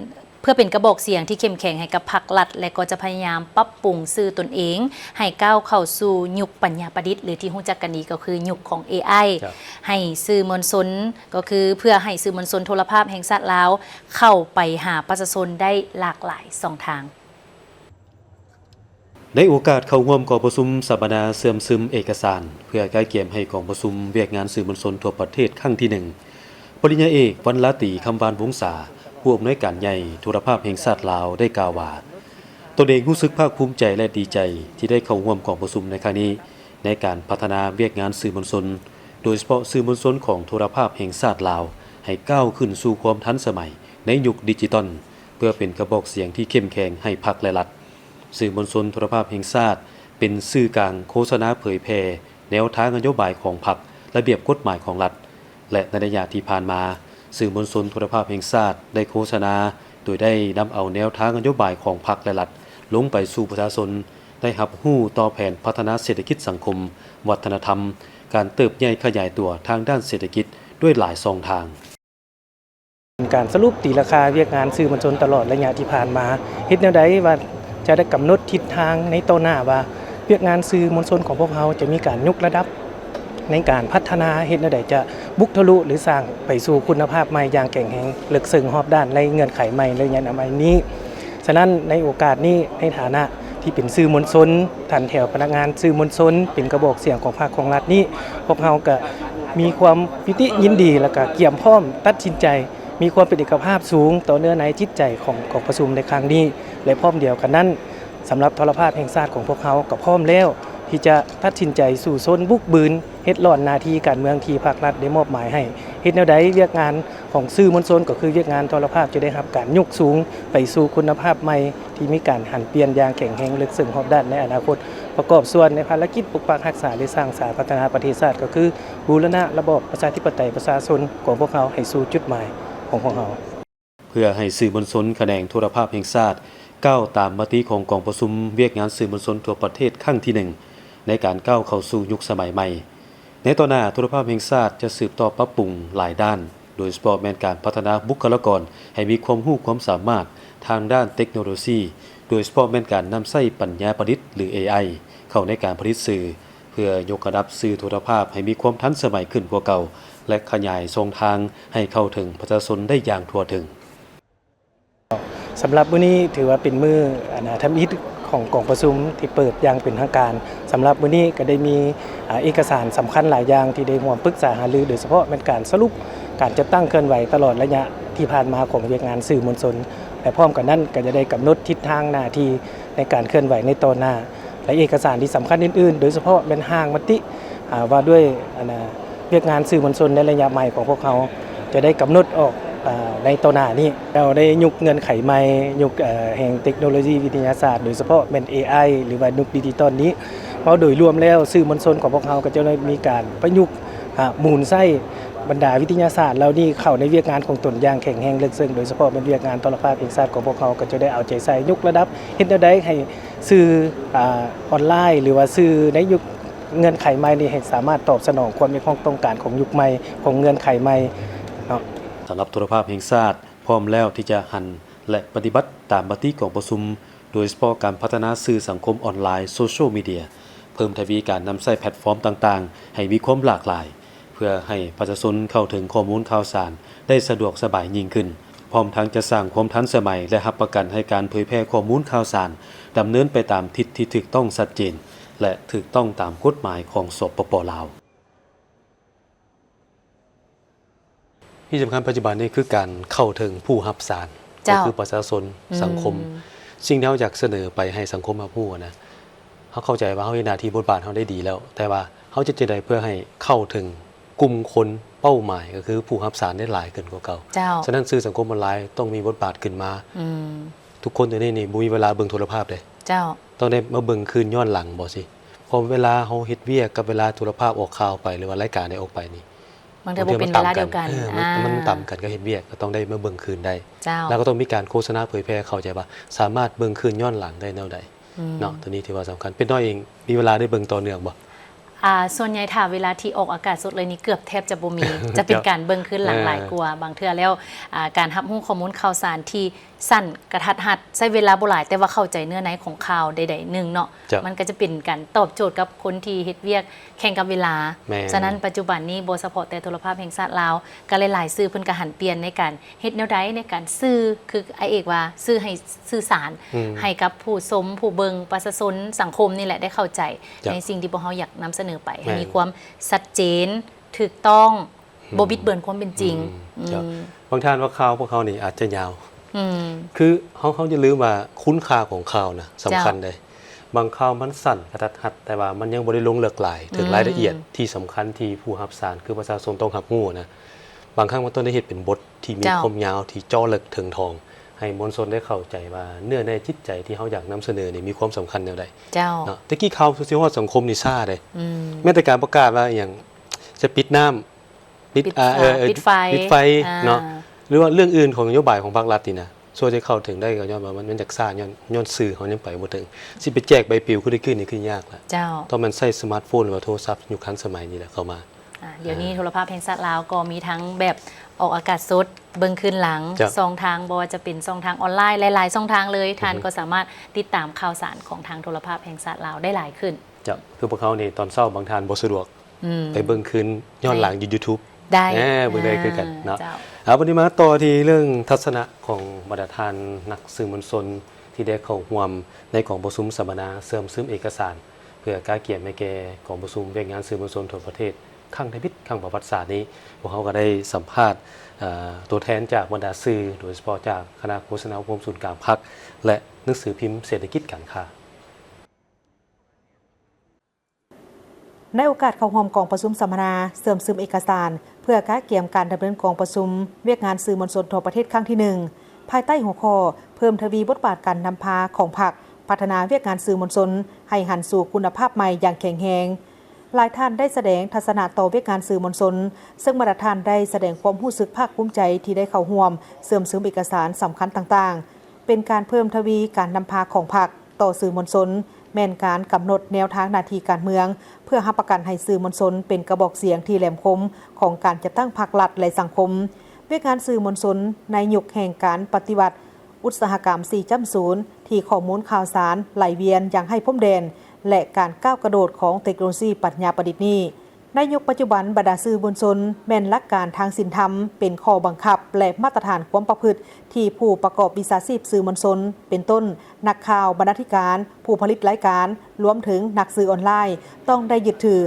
เพื่อเป็นกระบอกเสียงที่เข้มแข็งให้กับพรรครัฐและก็จะพยายามปรับปรุงสื่อตนเองให้ก้าวเข้าสู่ยุคปัญญาประดิษฐ์หรือที่รู้จักกันดีก็คือยุคของ AI ให้สื่อมวลชนก็คือเพื่อให้สื่อมวลชนโทรภาพแห่งชาติลาวเข้าไปหาประชาชนได้หลากหลายช่องทางในโอกาสเข้าร่วมกองประชุมสัมมนาเสื่อมซึมเอกสารเพื่อใกล้เกี่ยมให้กองประชุมเวียกงานสื่อมวลชนทั่วประเทศครั้งที่1ปริญญาเอกวรรณลาตีคำวานวงศาผู้อำนวยการใหญ่โทรภาพแห่งชาติลาวได้กล่าวว่าตนเองรู้สึกภาคภูมิใจและดีใจที่ได้เข้าร่วมกองประชุมในครั้งนี้ในการพัฒนาเวียกงานสื่อมวลชนโดยเฉพาะสื่อมวลชนของโทรภาพแห่งชาติลาวให้ก้าวขึ้นสู่ความทันสมัยในยุคดิจิทัลเพื่อเป็นกระบอกเสียงที่เข้มแข็งให้พรรคและรัฐสื่อมวลชนโทรภาพแห่งชาติเป็นสื่อกลางโฆษณาเผยแพร่แนวทางนโยบายของพรรคระเบียบกฎหมายของรัฐและในระยะที่ผ่านมาสื่อมวลชนโทรภาพแห่งชาติได้โฆษณาโดยได้นำเอาแนวทางนโยบายของพรรคและรัฐลงไปสู่ประชาชนได้รับรู้ต่อแผนพัฒนาเศรษฐกิจสังคมวัฒนธรรมการเติบใหญ่ขยายตัวทางด้านเศรษฐกิจด้วยหลายช่องทางการสรุปตีราคาเวียกงานสื่อมวลชนตลอดระยะที่ผ่านมาเฮ็ดแนวใดว่าจะได้กำหนดทิศทางในต่อหน้าว่าเวียกงานสื่อมวลชนของพวกเราจะมีการยกระดับในการพัฒนาเฮ็ดแนวใดจะบุกทะลุหรือสร้างไปสู่คุณภาพใหม่อย่างแข็งแรงลึกซึ้งรอบด้านในเงื่อนไขใหม่ระยะใหม่นี้ฉะนั้นในโอกาสนี้ในฐานะที่เป็นสื่อมวลชนท่านแถวพนักงานสื่อมวลชนเป็นกระบอกเสียงของภาคของรัฐนี้พวกเราก็มีความปิติยินดีและก็เกี่ยมพร้อมตัดสินใจมีความเป็นเอกภาพสูงต่อเนื้อในจิตใจของประชุมในครั้งนี้และพร้อมเดียวกันนั้นสำหรับโทรภาพแห่งชาติของพวกเขาก็พร้อมแล้วที่จะตัดสินใจสู่ซนบุกบืนเฮ็ดหล่อนหน้าที่การเมืองที่ภาครัฐได้มอบหมายให้เฮ็ดแนวใดเวียกงานของสื่อมวลชนก็คือเวียกงานโทรภาพจะได้รับการยกสูงไปสู่คุณภาพใหม่ที่มีการหันเปลี่ยนอย่างแข็งแรงลึกซึ้งรอบด้านในอนาคตประกอบส่วนในภารกิจปกปักรักษาและสร้างสรรค์พัฒนาประเทศชาติก็คือบูรณะระบอบประชาธิปไตยประชาชนของพวกเขาให้สู่จุดหมายของพวกเขาเพื่อให้สื่อมวลชนแขนงโทรภาพแห่งชาติก้าวตามมติของกองประชุมเวียกงานสื่อมวลชนทั่วประเทศครั้งที่1ในการก้าวเข้าสู่ยุคสมัยใหม่ในต่อหน้าโทรภาพแห่งชาติจะสืบต่อปรับปรุงหลายด้านโดยเฉพาะแม่นการพัฒนาบุคลากรให้มีความรู้ความสามารถทางด้านเทคโนโลยีโดยเฉพาะแม่นการนำใช้ปัญญาประดิษฐ์หรือ AI เข้าในการผลิตสื่อเพื่อยกระดับสื่อโทรภาพให้มีความทันสมัยขึ้นกว่าเก่าและขยายช่องทางให้เข้าถึงประชาชนได้อย่างทั่วถึงสำหรับมื้อนี้ถือว่าเป็นมื้อทำอิฐของกองประชุมที่เปิดอย่างเป็นทางการสำหรับมื้อนี้ก็ได้มีเอกสารสำคัญหลายอย่างที่ได้ร่วมปรึกษาหารือโดยเฉพาะเป็นการสรุปการจัดตั้งเคลื่อนไหวตลอดระยะที่ผ่านมาของเวียกงานสื่อมวลชนและพร้อมกันนั้นก็จะได้กำหนดทิศทางหน้าที่ในการเคลื่อนไหวในต่อหน้าและเอกสารที่สำคัญอื่นๆโดยเฉพาะเป็นห้างมติว่าด้วยเวียกงานสื่อมวลชนในระยะใหม่ของพวกเขาจะได้กำหนดออกในต่อหน้านี้เราได้ยุคเงินไขใหม่ยุคแห่งเทคโนโลยีวิทยาศาสตร์โดยเฉพาะเป็น AI หรือว่ายุคดิจิตอลนี้เพราะโดยรวมแล้วสื่อมวลชนของพวกเขาก็จะได้มีการประยุกต์มูลไส้บรรดาวิทยาศาสตร์แล้วนี่เข้าในเวียกงานของตนอย่างแข็งแรงลึกซึ้งโดยเฉพาะเป็นเวียกงานโทรภาพแห่งชาติของพวกเขาก็จะได้เอาใจใส่ยุคระดับเฮ็ดได้ให้สื่อออนไลน์หรือว่าสื่อในยุคเงื่อนไขใหม่นี้ให้สามารถตอบสนองความต้องการของยุคใหม่ของเงื่อนไขใหม่สำหรับโทรภาพแห่งชาติพร้อมแล้วที่จะหันและปฏิบัติตามมติของประชุมโดยเฉพาะการพัฒนาสื่อสังคมออนไลน์โซเชียลมีเดียเพิ่มทวีการนำใช้แพลตฟอร์มต่างๆให้มีความหลากหลายเพื่อให้ประชาชนเข้าถึงข้อมูลข่าวสารได้สะดวกสบายยิ่งขึ้นพร้อมทั้งจะสร้างความทันสมัยและรับประกันให้การเผยแพร่ข้อมูลข่าวสารดำเนินไปตามทิศที่ถูกต้องชัดเจนและถูกต้องตามกฎหมายของสปป.ลาวที่สำคัญปัจจุบันนี้คือการเข้าถึงผู้รับสารก็คือประชาชนสังคมสิ่งที่เราอยากเสนอไปให้สังคมรับรู้นะเขาเข้าใจว่าเขามีหน้าที่บทบาทเขาได้ดีแล้วแต่ว่าเขาจะได้เพื่อให้เข้าถึงกลุ่มคนเป้าหมายก็คือผู้รับสารได้หลายขึ้นกว่าเก่าฉะนั้นสื่อสังคมออนไลน์ต้องมีบทบาทขึ้นมาทุกคนตัวนี้นี่บ่มีเวลาเบิ่งโทรภาพเลยต้องได้มาเบิ่งคืนย้อนหลังบ่สิพอเวลาเขาเฮ็ดเวียกกับเวลาโทรภาพออกข่าวไปหรือว่ารายการได้ออกไปนี่มันจะเป็นเวลาเดียวกันมันต่ำกันก็เฮ็ดเวียกก็ต้องได้มาเบิ่งคืนได้แล้วก็ต้องมีการโฆษณาเผยแพร่เข้าใจว่าสามารถเบิ่งคืนย้อนหลังได้แนวใดเนาะตัวนี้ถือว่าสำคัญเป็นน้อยเองมีเวลาได้เบิ่งต่อเนื่องบ่ ส่วนใหญ่ถ้าเวลาที่ออกอากาศสดเลยนี่เกือบแทบจะบ่มี จะเป็นการเบิ่งขึ้นหลังหลายกว่าบางเทื่อแล้วการรับรู้ข้อมูลข่าวสารที่สั้นกระทัดรัดใช้เวลาบ่หลายแต่ว่าเข้าใจเนื้อในของข่าวใดๆหนึ่งเนาะมันก็จะเป็นการตอบโจทย์กับคนที่เฮ็ดเวียกแข่งกับเวลาฉะนั้นปัจจุบันนี้บ่เฉพาะแต่โทรภาพแห่งชาติลาวก็หลายๆสื่อเพิ่นก็หันเปลี่ยนในการเฮ็ดแนวใดในการสื่อคือไอเอกว่าสื่อให้สื่อสารให้กับผู้ชมผู้เบิ่งประชาชนสังคมนี่แหละได้เข้าใจในสิ่งที่พวกเราอยากนำเสนอไปให้มีความชัดเจนถูกต้องบ่บิดเบือนความเป็นจริงบางท่านว่าข่าวพวกเขานี่อาจจะยาวคือเขาจะลืมว่าคุณค่าของข่าวนะสำคัญเลยบางข่าวมันสั้นกระทัดรัดแต่ว่ามันยังบ่ได้ลงลึกหลายถึงรายละเอียดที่สำคัญที่ผู้รับสารคือประชาชนต้องรับรู้นะบางครั้งมันต้องได้เฮ็ดเป็นบทที่มีความยาวที่เจาะลึกถึงทองให้มวลชนได้เข้าใจว่าเนื้อในจิตใจที่เขาอยากนำเสนอนี่มีความสำคัญแนวใดเนาะตะกี้ข่าวสิฮอดสังคมนี่ซ่าเลยแม้แต่การประกาศว่าอย่างจะปิดน้ำปิดไฟเนาะหรือว่าเรื่องอื่นของนโยบายของภาครัฐนี่นะช่วยจะเข้าถึงได้ก็ย้อนว่ามันจากซ่าย้อนสื่อเขายังไปบ่ถึงสิไปแจกใบปลิวขึ้นนี่คือยากละต้องมันใช้สมาร์ทโฟนหรือว่าโทรศัพท์ยุคทันสมัยนี้แหละเข้ามาเดี๋ยวนี้โทรภาพแห่งชาติลาวก็มีทั้งแบบออกอากาศสดเบิ่งคืนหลัง2ทางบ่ว่าจะเป็น2ทางออนไลน์หลายๆ2ทางเลยท่านก็สามารถติดตามข่าวสารของทางโทรภาพแห่งชาติลาวได้หลายขึ้นคือพวกเขานี่ตอนเช้าบางท่านบ่สะดวกไปเบิ่งคืนย้อนหลังอยู่ YouTube ได้เบิ่งได้คือกันเนาะวันนี้มาต่อที่เรื่องทัศนะของบรรดาท่านนักสื่อมวลชนที่ได้เข้าร่วมในกองประชุมสัมมนาเสริมซึมเอกสารเพื่อการเกียรติแม่แก่กองประชุมเวียกงานสื่อมวลชนทั่วประเทศครั้งที่ครั้งประวัติศาสตร์นี้พวกเขาก็ได้สัมภาษณ์ตัวแทนจากบรรดาสื่อโดยเฉพาะจากคณะโฆษณาอุปกรณ์ศูนย์กลางพรรคและหนังสือพิมพ์เศรษฐกิจการค้าในโอกาสเข้าร่วมกองประชุมสัมมนาเสริมซึมเอกสารเพื่อการเกี่ยมการดำเนินกองประชุมเวียกงานสื่อมวลชนทั่วประเทศครั้งที่1ภายใต้หัวข้อเพิ่มทวีบทบาทการนำพาของพรรคพัฒนาเวียกงานสื่อมวลชนให้หันสู่คุณภาพใหม่อย่างแข็งแรงหลายท่านได้แสดงทัศนะต่อเวียกงานสื่อมวลชนซึ่งบรรดาท่านได้แสดงความรู้สึกภาคภูมิใจที่ได้เข้าร่วมเสริมซึมเอกสารสำคัญต่างๆเป็นการเพิ่มทวีการนำพาของพรรคต่อสื่อมวลชนแม่นการกำหนดแนวทางหน้าที่การเมืองเพื่อรับประกันให้สื่อมวลชนเป็นกระบอกเสียงที่แหลมคมของการจัดตั้งพรรครัฐและสังคมเวียกงานสื่อมวลชนในยุคแห่งการปฏิวัติอุตสาหกรรม 4.0 ที่ข้อมูลข่าวสารไหลเวียนอย่างให้พรมแดนและการก้าวกระโดดของเทคโนโลยีปัญญาประดิษฐ์นี้ในยุคปัจจุบันบรรดาสื่อมวลชนแม่นหลักการทางศีลธรรมเป็นข้อบังคับและมาตรฐานความประพฤติที่ผู้ประกอบวิชาชีพสื่อมวลชนเป็นต้นนักข่าวบรรณาธิการผู้ผลิตรายการรวมถึงนักสื่อออนไลน์ต้องได้ยึดถือ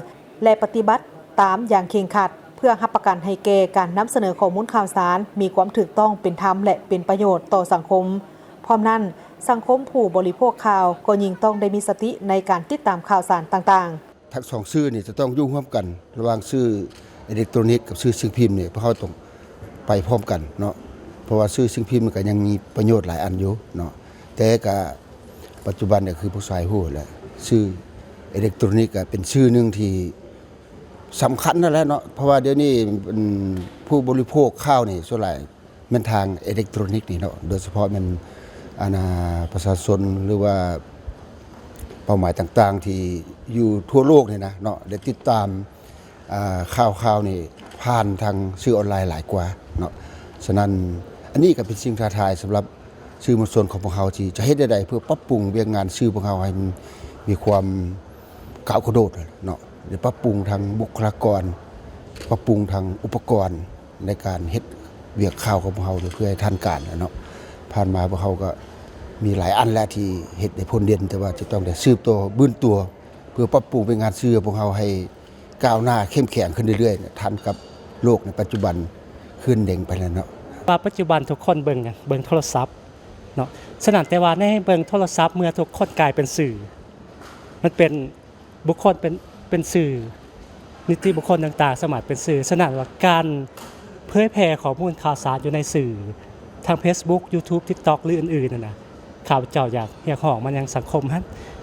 และปฏิบัติตามอย่างเคร่งครัดเพื่อรับประกันให้แก่การนำเสนอข้อมูลข่าวสารมีความถูกต้องเป็นธรรมและเป็นประโยชน์ต่อสังคมพร้อมนั้นสังคมผู้บริโภคข่าวก็ยิ่งต้องได้มีสติในการติดตามข่าวสารต่างๆทั้งสองสื่อนี่จะต้องอยู่ร่วมกันระหว่างสื่ออิเล็กทรอนิกส์กับสื่อสิ่งพิมพ์นี่เพราะเขาต้องไปพร้อมกันเนาะเพราะว่าสื่อสิ่งพิมพ์มันก็ยังมีประโยชน์หลายอันอยู่เนาะแต่ก็ปัจจุบันเนี่ยคือผู้ชายฮู้แหละสื่ออิเล็กทรอนิกส์ก็เป็นสื่อนึงที่สำคัญนั่นแหละเนาะเพราะว่าเดี๋ยวนี้ผู้บริโภคข่าวนี่ส่วนใหญ่มันทางอิเล็กทรอนิกส์นี่เนาะโดยเฉพาะมันประชาชนหรือว่าเป้าหมายต่างๆที่อยู่ทั่วโลกนี่นะเนาะได้ติดตามข่าวนี่ผ่านทางสื่อออนไลน์หลายกว่าเนาะฉะนั้นอันนี้ก็เป็นสิ่งท้าทายสำหรับสื่อมวลชนของพวกเขาที่จะเฮ็ดได้เพื่อปรับปรุงเวียกงานสื่อพวกเขาให้มันมีความก้าวกระโดดเนาะหรือปรับปรุงทางบุคลากรปรับปรุงทางอุปกรณ์ในการเฮ็ดเวียกข่าวของพวกเขาเพื่อให้ทันการเนาะผ่านมาพวกเขาก็มีหลายอันแล้วที่เฮ็ดได้ผลเด่นแต่ว่าจะต้องได้สืบตัวบื้นตัวเพื่อปรับปรุงเป็นงานสื่อพวกเขาให้ก้าวหน้าเข้มแข็งขึ้นเรื่อยๆทันกับโลกในปัจจุบันขึ้นเด้งไปแล้วเนาะว่าปัจจุบันทุกคนเบิ่งโทรศัพท์เนาะฉะนั้นแต่ว่าในเบิ่งโทรศัพท์เมื่อทุกคนกลายเป็นสื่อมันเป็นบุคคลเป็นสื่อนิติบุคคลต่างๆสามารถเป็นสื่อฉะนั้นว่าการเผยแพร่ข้อมูลข่าวสารอยู่ในสื่อทาง Facebook YouTube TikTok หรืออื่นๆนั่นน่ะข้าพเจ้าอยากเรียกร้องมายังสังคม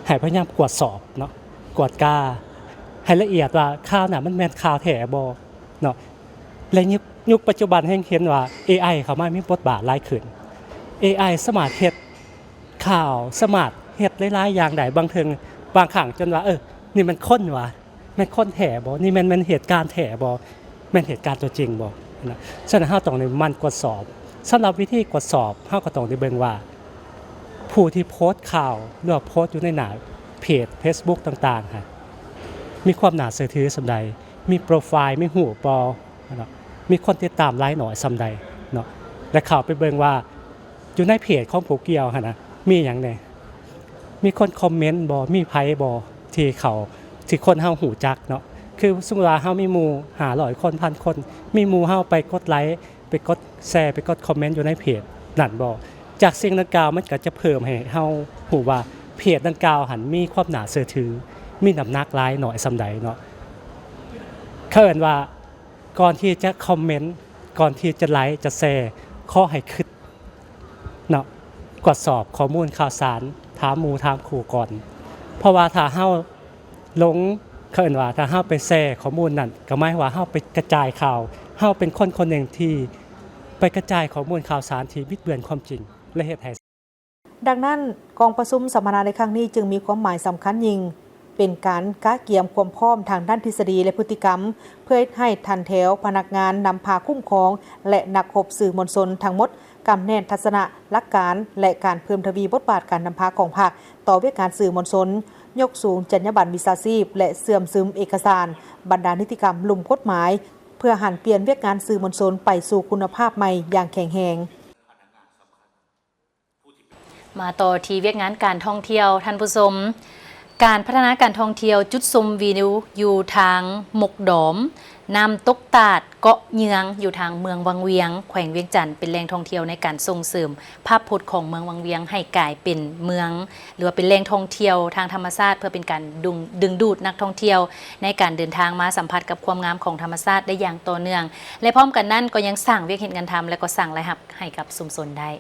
ให้พยายามตรวจสอบเนาะตรวจกาให้ละเอียดว่าข่าวน่ะมันแม่นข่าวแท้บ่เนาะและยุคปัจจุบันแห่งเห็นว่า AI เข้ามามีบทบาทหลายขึ้น AI สามารถเฮ็ดข่าวสามารถเฮ็ดหลายๆอย่างได้บางครั้งจนว่านี่มันคนว่ะ แม่นคนแท้บ่นี่แม่นเหตุการณ์แท้บ่แม่นเหตุการณ์ตัวจริงบ่นะฉะนั้นเฮาต้องได้หมั่นตรวจสอบสำหรับวิธีตรวจสอบเฮาก็ต้องได้เบิ่งว่าผู้ที่โพสต์ข่าวหรือว่าโพสต์อยู่ในหน้าเพจ Facebook ต่างๆฮะมีความน่าเชื่อถือส่ำใดมีโปรไฟล์มีหูบ่เนาะมีคนติดตามหลายน้อยส่ำใดเนาะและเข้าไปเบิ่งว่าอยู่ในเพจของผู้เกี่ยวหั่นนะมีหยังแหน่มีคนคอมเมนต์บ่มีไผบ่ที่เขาที่คนเฮาหูจักเนาะคือสมมุติว่าเฮามีหมู่500คน1,000คนมีหมู่เฮาไปกดไลค์ไปกดแชร์ไปกดคอมเมนต์อยู่ในเพจนั่นบ่จากสิ่งดังกล่าวมันก็จะเพิ่มให้เฮาฮู้ว่าเพจดังกล่าวหันมีความน่าเชื่อถือมีน้ำหนักหลายน้อยส่ำใดเนาะเขาเอิ้นว่าก่อนที่จะคอมเมนต์ก่อนที่จะไลค์จะแชร์ขอให้คิดเนาะตรวจสอบข้อมูลข่าวสารถามหมู่ถามครูก่อนเพราะว่าถ้าเฮาหลงเขาเอิ้นว่าถ้าเฮาไปแชร์ข้อมูลนั้นก็หมายว่าเฮาไปกระจายข่าวเฮาเป็นคนคนหนึ่งที่ไปกระจายข้อมูลข่าวสารที่บิดเบือนความจริงและเฮ็ดให้ดังนั้นกองประชุมสัมมนาในครั้งนี้จึงมีความหมายสำคัญยิ่งเป็นการกะเกียมความพร้อมทางด้านทฤษฎีและพฤติกรรมเพื่อให้ทันแถวพนักงานนำพาคุ้มครองและนักรบสื่อมวลชนทั้งหมดกำแน่นทัศนะหลักการและการเพิ่มทวีบทบาทการนำพาของภาคต่อเวียกการสื่อมวลชนยกสูงจรรยาบรรณวิชาชีพและเสื่อมซึมเอกสารบรรดานิติกรรมลุ่มกฎหมายเพื่อหันเปลี่ยนเวียกงานสื่อมวลชนไปสู่คุณภาพใหม่อย่างแข็งแรงมาต่อที่เวียกงานการท่องเที่ยวท่านผู้ชมการพัฒนาการท่องเที่ยวจุดชมวิวอยู่ทางหมกดอมน้ำตกตาดเกาะเยืองอยู่ทางเมืองวังเวียงแขวงเวียงจันทร์เป็นแหล่งท่องเที่ยวในการส่งเสริมภาพพจน์ของเมืองวังเวียงให้กลายเป็นเมืองหรือว่าเป็นแหล่งท่องเที่ยวทางธรรมชาติเพื่อเป็นการดึงดูดนักท่องเที่ยวในการเดินทางมาสัมผัสกับความงามของธรรมชาติได้อย่างต่อเนื่องและพร้อมกันนั้นก็ยังสร้างเวียกเห็นงานทำและก็สร้างรายรับให้กับชุมชนได้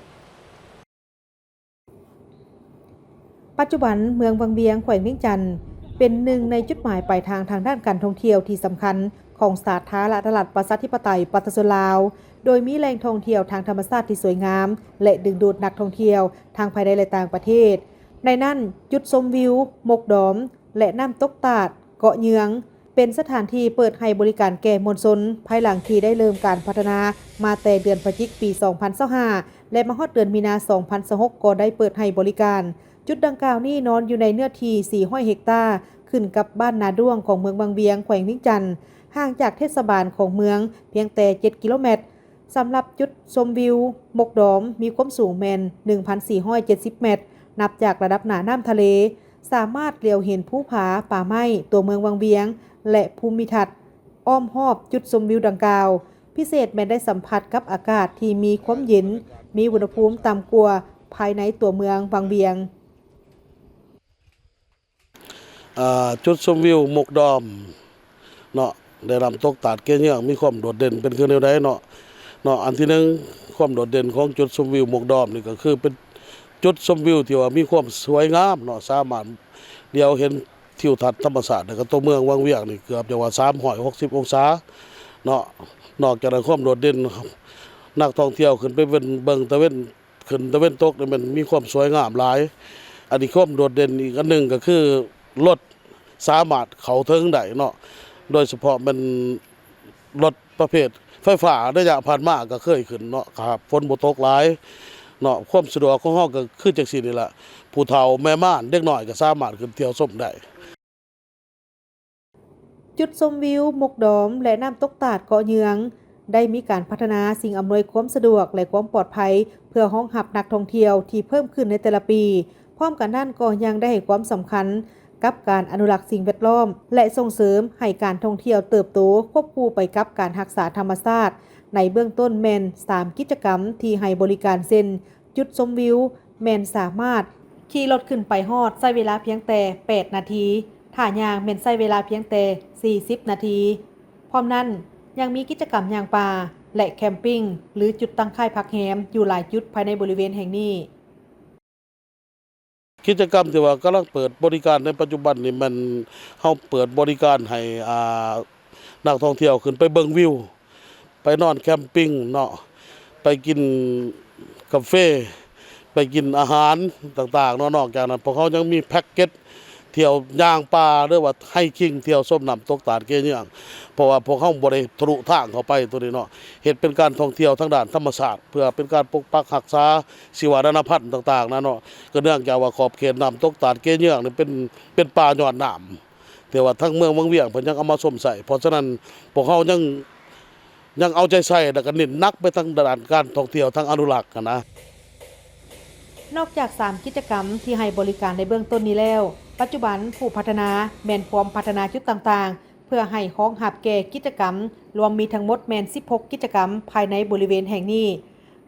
ปัจจุบันเมืองวังเวียงแขวงเวียงจันทร์เป็นหนึ่งในจุดหมายปลายทางด้านการท่องเที่ยวที่สำคัญของสาธารณรัฐประชาธิปไตยประชาชนลาวโดยมีแหล่งท่องเที่ยวทางธรรมชาติที่สวยงามและดึงดูดนักท่องเที่ยวทางภายในและต่างประเทศในนั้นจุดชมวิวหมกดอมและน้ำตกตาดเกาะเยืองเป็นสถานที่เปิดให้บริการแก่มวลชนภายหลังที่ได้เริ่มการพัฒนามาแต่เดือนพฤศจิกายนปี 2025และมาฮอดเดือนมีนา 2026ก็ได้เปิดให้บริการจุดดังกล่าวนี้นอนอยู่ในเนื้อที่400 เฮกตาร์ขึ้นกับบ้านนาด้วงของเมืองบางเวียงแขวงเวียงจันทร์ห่างจากเทศบาลของเมืองเพียงแต่7 กิโลเมตรสำหรับจุดชมวิวหมกดอมมีความสูงแมน 1,470 เมตรนับจากระดับหน้าน้ำทะเลสามารถเลี้ยวเห็นภูผาป่าไม้ตัวเมืองบางเวียงและภูมิทัศน์อ้อมรอบจุดชมวิวดังกล่าวพิเศษแม้ได้สัมผัสกับอากาศที่มีความเย็นมีอุณหภูมิต่ำกว่าภายในตัวเมืองบางเวียงจุดชมวิวหมกดอมเนาะได้นำตกตาดเกี้ยงมีความโดดเด่นเป็นคือแนวใดเนาะอันที่นึงความโดดเด่นของจุดชมวิวหมกดอมนี่ก็คือเป็นจุดชมวิวที่ว่ามีความสวยงามเนาะสามารถเดียวเห็นทิวทัศน์ธรรมชาติแล้วก็ตัวเมืองวังเวียงนี่เกือบจะว่า360 องศาเนาะนอกจากนั้นความโดดเด่นนักท่องเที่ยวขึ้นไปเบิ่งตะเวนขึ้นตะเวนตกนี่มันมีความสวยงามหลายอันนี้ความโดดเด่นอีกอันนึงก็คือรถสามารถเข้าถึงได้เนาะโดยเฉพาะเป็นรถประเภทไฟฟ้าระยะผ่านมาก็เคยขึ้นเนาะครับฝนบ่ตกหลายเนาะความสะดวกของเฮาก็คือจังซี่นี่ล่ะผู้เฒ่าแม่ม่านเด็กน้อยก็สามารถขึ้นเที่ยวชมได้จุดชมวิวหมกดอมและน้ำตกตาดเกาะเยืองได้มีการพัฒนาสิ่งอำนวยความสะดวกและความปลอดภัยเพื่อรองรับนักท่องเที่ยวที่เพิ่มขึ้นในแต่ละปีพร้อมกันนั้นก็ยังได้ให้ความสำคัญกับการอนุรักษ์สิ่งแวดล้อมและส่งเสริมให้การท่องเที่ยวเติบโตควบคู่ไปกับการรักษาธรรมชาติในเบื้องต้นแมน3 กิจกรรมที่ให้บริการเช่นจุดชมวิวแมนสามารถขี่รถขึ้นไปฮอดใช้เวลาเพียงแต่8 นาทีถ้าย่างแมนใช้เวลาเพียงแต่40 นาทีพร้อมนั้นยังมีกิจกรรมย่างป่าและแคมปิ้งหรือจุดตั้งค่ายพักแรมอยู่หลายจุดภายในบริเวณแห่งนี้กิจกรรมที่ว่ากำลังเปิดบริการในปัจจุบันนี่มันเฮาเปิดบริการให้นักท่องเที่ยวขึ้นไปเบิ่งวิวไปนอนแคมปิ้งเนาะไปกินกาแฟไปกินอาหารต่างๆเนาะนอกจากนั้นพวกเขายังมีแพ็คเกจ เที่ยวย่างป่าหรือว่าให้คิงเที่ยวส้มน้ำตกตาดเกยเนื่องเพราะว่าพวกเขาบ่ได้ทะลุทางเข้าไปตัวนี้เนาะเฮ็ดเป็นการท่องเที่ยวทางด้านธรรมชาติเพื่อเป็นการปกปักรักษาชีวานาพันธุ์ต่างๆนะเนาะก็เนื่องจากว่าขอบเขตน้ำตกตาดเกยเนื่องนี่เป็นป่าหย่อนน้ำแต่ว่าทั้งเมืองวังเวียงเพิ่นยังเอามาส้มใส่เพราะฉะนั้นพวกเขายังเอาใจใส่แล้วก็เน้นหนักไปทางด้านการท่องเที่ยวทางอนุรักษ์นะ นอกจาก 3 กิจกรรมที่ให้บริการในเบื้องต้นนี้แล้วปัจจุบันผู้พัฒนาแม่นพร้อมพัฒนาจุดต่างๆเพื่อให้ของหับแก่กิจกรรมรวมมีทั้งหมดแม่น16กิจกรรมภายในบริเวณแห่งนี้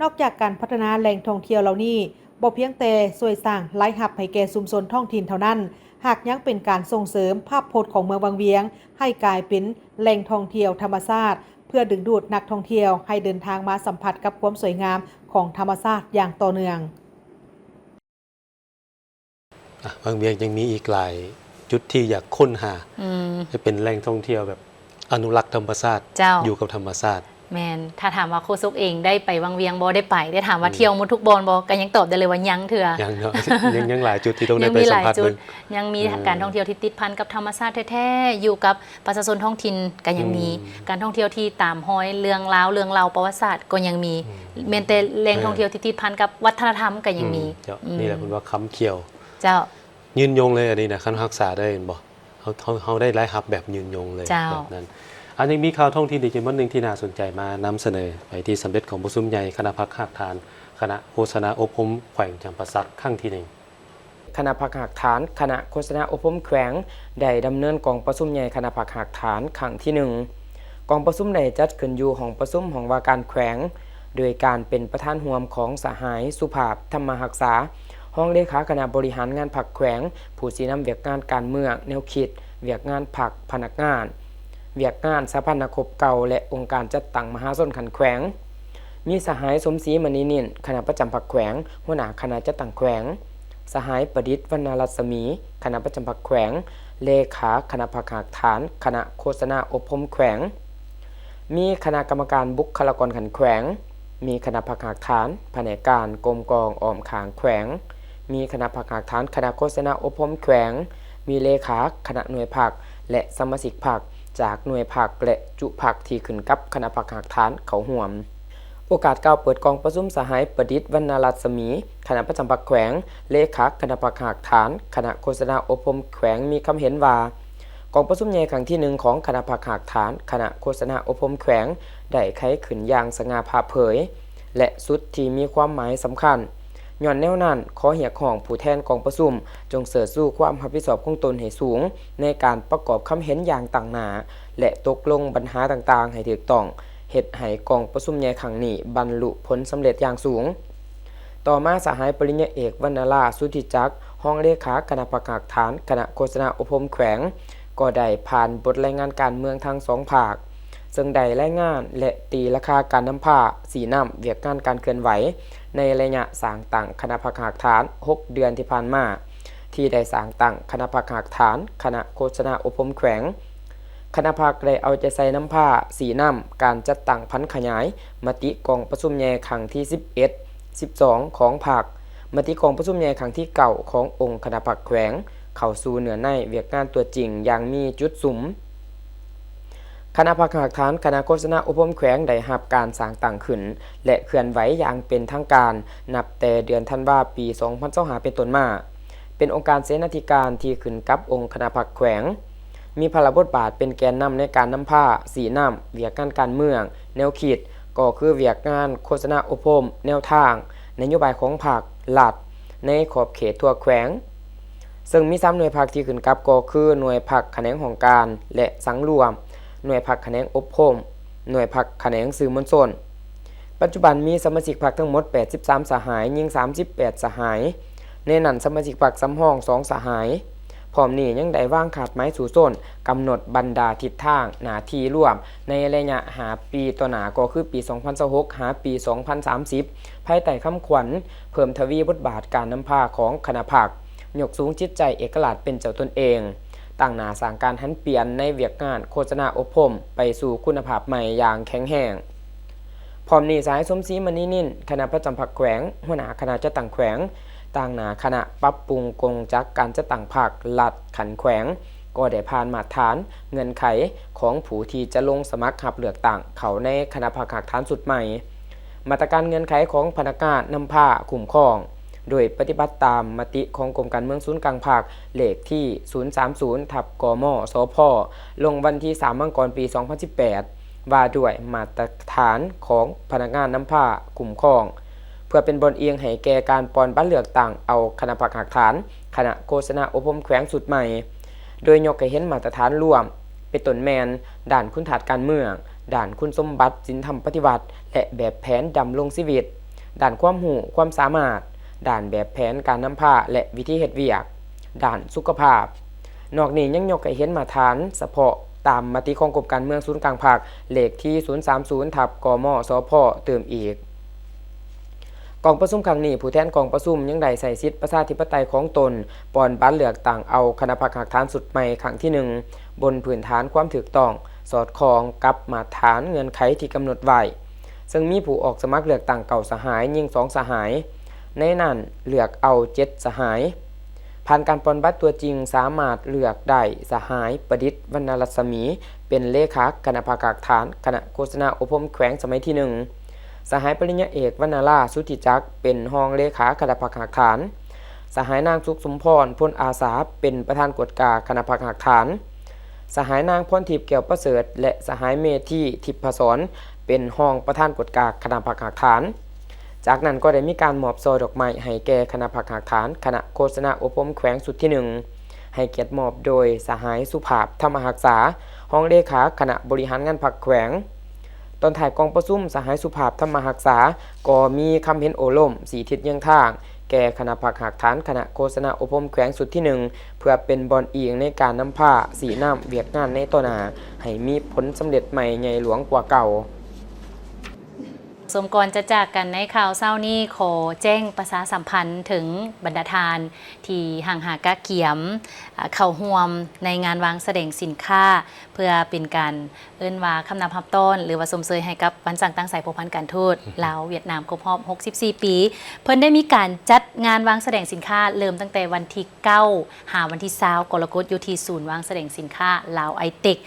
นอกจากการพัฒนาแหล่งท่องเที่ยวเหล่านี้บ่เพียงแต่ช่วยสร้างรายรับให้แก่ชุมชนท้องถิ่นเท่านั้นหากยังเป็นการส่งเสริมภาพพจน์ของเมืองวังเวียงให้กลายเป็นแหล่งท่องเที่ยวธรรมชาติเพื่อดึงดูดนักท่องเที่ยวให้เดินทางมาสัมผัสกับความสวยงามของธรรมชาติอย่างต่อเนื่องบางเวียงยังมีอีกหลายจุดที่อยากค้นหาให้เป็นแหล่งท่องเที่ยวแบบอนุรักษ์ธรรมชาติอยู่กับธรรมชาติแมนถ้าถามว่าโคซุกเองได้ไปวังเวียงบ่ได้ไปได้ถามว่าเที่ยวหมดทุกบอนบ่ก็ยังตอบได้เลยว่ายังเถื่อยังเนาะ ยังหลายจุดที่ต้องได้ไปสัมผัสมึงยังมีการท่องเที่ยวที่ติดพันกับธรรมชาติแท้ๆอยู่กับประชาชนท้องถิ่นก็ยังมีการท่องเที่ยวที่ตามห้อยเรื่องราวประวัติศาสตร์ก็ยังมีแม้แต่แหล่งท่องเที่ยวที่ติดพันกับวัฒนธรรมก็ยังมีนี่แหละเพิ่นว่าค้ำเขียวเจ้ายืนยงเลยอันนี้นะคันรักษาได้บ่เขาได้รายรับแบบยืนยงเลยแบบนั้นอันนี้มีข่าวท่องถิ่นอีกวันหนึ่งที่น่าสนใจมานำเสนอไปที่สำเร็จของประชุมใหญ่คณะพักหากฐานคณะโฆษณาอบรมแขวงจำปาสักครั้งที่1คณะพักหากฐานคณะโฆษณาอบรมแขวงได้ดำเนินกองประชุมใหญ่คณะพักหากฐานครั้งที่1กองประชุมได้จัดขึ้นอยู่ห้องประชุมของว่าการแขวงโดยการเป็นประธานร่วมของสหายสุภาพธรรมรักษาห้องเลขาคณะบริหารงานผักแขวงผู้สีนำเวียกงานการเมืองแนวคิดเวียกงานผักพนักงานเวียกงานสหพันธคบเก่าและองค์การจัดตั้งมหาชนขันแขวงมีสหายสมศรีมณีนินคณะประจำผักแขวงหัวหน้าคณะจัดตั้งแขวงสหายประดิษฐ์วรรณรัศมีคณะประจำผักแขวงเลขาคณะผักหากฐานคณะโฆษณาอบรมแขวงมีคณะกรรมการบุคลากรขันแขวงมีคณะผักหากฐานแผนกการกรมกองอ้อมขางแขวงมีคณะผักหากฐานคณะโฆษณาอบรมแขวงมีเลขาคณะหน่วยผักและสมาชิกผักจากหน่วยผักและจุผักที่ขึ้นกับคณะผักหากฐานเขาห่วมโอกาสกล่าวเปิดกองประชุมสหายประดิษฐ์วรรณรัศมีคณะประจำผักแขวงเลขาคณะผักหากฐานคณะโฆษณาอบรมแขวงมีคำเห็นว่ากองประชุมใหญ่ครั้งที่1ของคณะผักหากฐานคณะโฆษณาอบรมแขวงได้ไขขึ้นอย่างสง่าผ่าเผยและสุดที่มีความหมายสำคัญย้อนแนวนั้นขอเรียกร้องผู้แทนกองประชุมจงเสริฐสู้ความรับผิดชอบของตนให้สูงในการประกอบคำเห็นอย่างต่างหน้าและตกลงปัญหาต่างๆให้ถูกต้องเฮ็ดให้กองประชุมใหญ่ครั้งนี้บรรลุผลสำเร็จอย่างสูงต่อมาสหายปริญญาเอกวรรณราสุทธิจักรห้องเลขาคณะผักหากฐานคณะโฆษณาอบรมแขวงก็ได้ผ่านบทรายงานการเมืองทั้ง2ภาคซึ่งได้รายงานและตีราคาการนำผ้าสีน้ำเวียกงานการเคลื่อนไหวในระยะสร้างตั้งคณะผักหากฐาน6เดือนที่ผ่านมาที่ได้สร้างตั้งคณะผักหากฐานคณะโฆษณาอบรมแขวงคณะผักได้เอาใจใส่น้ำผ้าสีน้ำการจัดตั้งพันขยายมติกองประชุมใหญ่ครั้งที่11 12ของภาคมติกองประชุมใหญ่ครั้งที่9ขององค์คณะผักแขวงเข้าสู่เนื้อในเวียกงานตัวจริงอย่างมีจุดสุมคณะผักหากฐานคณะโฆษณาอบรมแขวงได้รับการสร้างตั้งขึ้นและเคลื่อนไหวอย่างเป็นทางการนับแต่เดือนธันวาคมปี2025เป็นต้นมาเป็นองค์การเสนาธิการที่ขึ้นกับองค์คณะผักแขวงมีภาระบทบาทเป็นแกนนำในการนำผ้าสีน้ำเวียกงานการเมืองแนวคิดก็คือเวียกงานโฆษณาอบรมแนวทางนโยบายของภาครัฐในขอบเขตทั่วแขวงซึ่งมี3หน่วยภาคที่ขึ้นกับก็คือหน่วยภาคแขนงของการและสังรวมหน่วยผักแขนงอบรมหน่วยผักแขนงสื่อมวลชนปัจจุบันมีสมาชิกพรรคทั้งหมด83สหายยิ่ง38สหายในนั้นสมาชิกพรรคสำห้อง2สหายพร้อมนี้ยังได้วางขาดไม้สู่ส้นกำหนดบรรดาทิศทางหน้าที่ร่วมในระยะหาปีต่อหน้าก็คือปี2026หาปี2030ภายใต้คำขวัญเพิ่มทวีบทบาทการนำพาของคณะพรรคยกสูงจิตใจเอกราชเป็นเจ้าตนเองตั้งหน้าสร้างการหันเปลี่ยนในเวียกงานโฆษณาอบรมไปสู่คุณภาพใหม่อย่างแข็งแรงพร้อมนี้สายสมศรีมณีนินคณะประจำผักแขวงหัวหน้าคณะจัดตั้งแขวง ต่างหนาคณะปรับปรุงกงจักการจัดตั้งพรรครัฐขันแขวงก็ได้ผ่านมาตรฐานเงื่อนไขของผู้ที่จะลงสมัครรับเลือกตั้งเขาในคณะพรรคฐานสุดใหม่มาตรการเงื่อนไขของพนักงานนำผ้าคุ้มครองโดยปฏิบัติตามมติของกรมการเมืองศูนย์กลางภาคเลขที่ 030/กมสพลงวันที่ 3 มังกรปี 2018 ว่าด้วยมาตรฐานของพนักงานนำผ้าคุ้มครองเพื่อเป็นบนเอียงให้แก่การปอนบัตรเลือกตั้งเอาคณะพรรคฐานคณะโฆษณาอบรมแขวงสุดใหม่โดยยกให้เห็นมาตรฐานร่วมเป็นต้นแมนด่านคุณฐานการเมืองด่านคุณสมบัติศีลธรรมปฏิบัติและแบบแผนดำรงชีวิตด่านความรู้ความสามารถด่านแบบแผนการนำผ้าและวิธีเฮ็ดเวียกด่านสุขภาพนอกนี้ยังยกให้เห็นมาตรฐานเฉพาะตามมติของกรมการเมืองศูนย์กลางภาคเลขที่ 030/กมสพเติมอีกกองประชุมครั้งนี้ผู้แทนกองประชุมยังได้ใส่สิทธิประชาธิปไตยของตนปอนบัตรเลือกตั้งเอาคณะพรรคฐานสุดใหม่ครั้งที่ 1บนพื้นฐานความถูกต้องสอดคล้องกับมาตรฐานเงื่อนไขที่กำหนดไว้ซึ่งมีผู้ออกสมัครเลือกตั้งเก่าสหายยิ่ง2สหายในนั้นเลือกเอา7สหายผ่านการปอนบัตรตัวจริงสามารถเลือกได้สหายประดิษฐ์วรรณรัศมีเป็นเลขาคณะพรรคฐานคณะโฆษณาอบรมแขวงสมัยที่ 1สหายปริญญาเอกวรรณราสุทธิจักรเป็นรองเลขาคณะพรรคฐานสหายนางสุขสมพรพลอาสาเป็นประธานกฎกาคณะพรรคฐานสหายนางพรทิพย์แก้วประเสริฐและสหายเมธีทิพศรเป็นรองประธานกฎกาคณะพรรคฐานจากนั้นก็ได้มีการมอบซอยดอกไม้ให้แก่คณะพรรคฐานคณะโฆษณาอบรมแขวงสุดที่ 1ให้เกียรติมอบโดยสหายสุภาพธรรมหักษารองเลขาคณะบริหารงานพรรคแขวงตอนถ่ายกองประชุมสหายสุภาพธรรมหักษาก็มีคำเห็นโอล่มสีทิศยังทางแก่คณะพรรคฐานคณะโฆษณาอบรมแขวงสุดที่ 1เพื่อเป็นบอนเอียงในการนำผ้าสีน้ำเวียกงานในต่อหน้าให้มีผลสำเร็จใหม่ใหญ่หลวงกว่าเก่าสมก่อนจะจากกันในข่าวเศร้านี้ขอแจ้งประชาสัมพันธ์ถึงบรรดาทานที่ห่างหากะเกียมเข้าร่วมในงานวางแสดงสินค้าเพื่อเป็นการเอิ้นว่าคำนำทับต้นหรือว่าสมเสยให้กับวันสั่งตั้งสายพพันธ์การทูตลาวเวียดนามครบรอบ64ปีเพิ่นได้มีการจัดงานวางแสดงสินค้าเริ่มตั้งแต่วันที่9หาวันที่20กรกฎาคมอยู่ที่ศูนย์วางแสดงสินค้าลาวไอเทค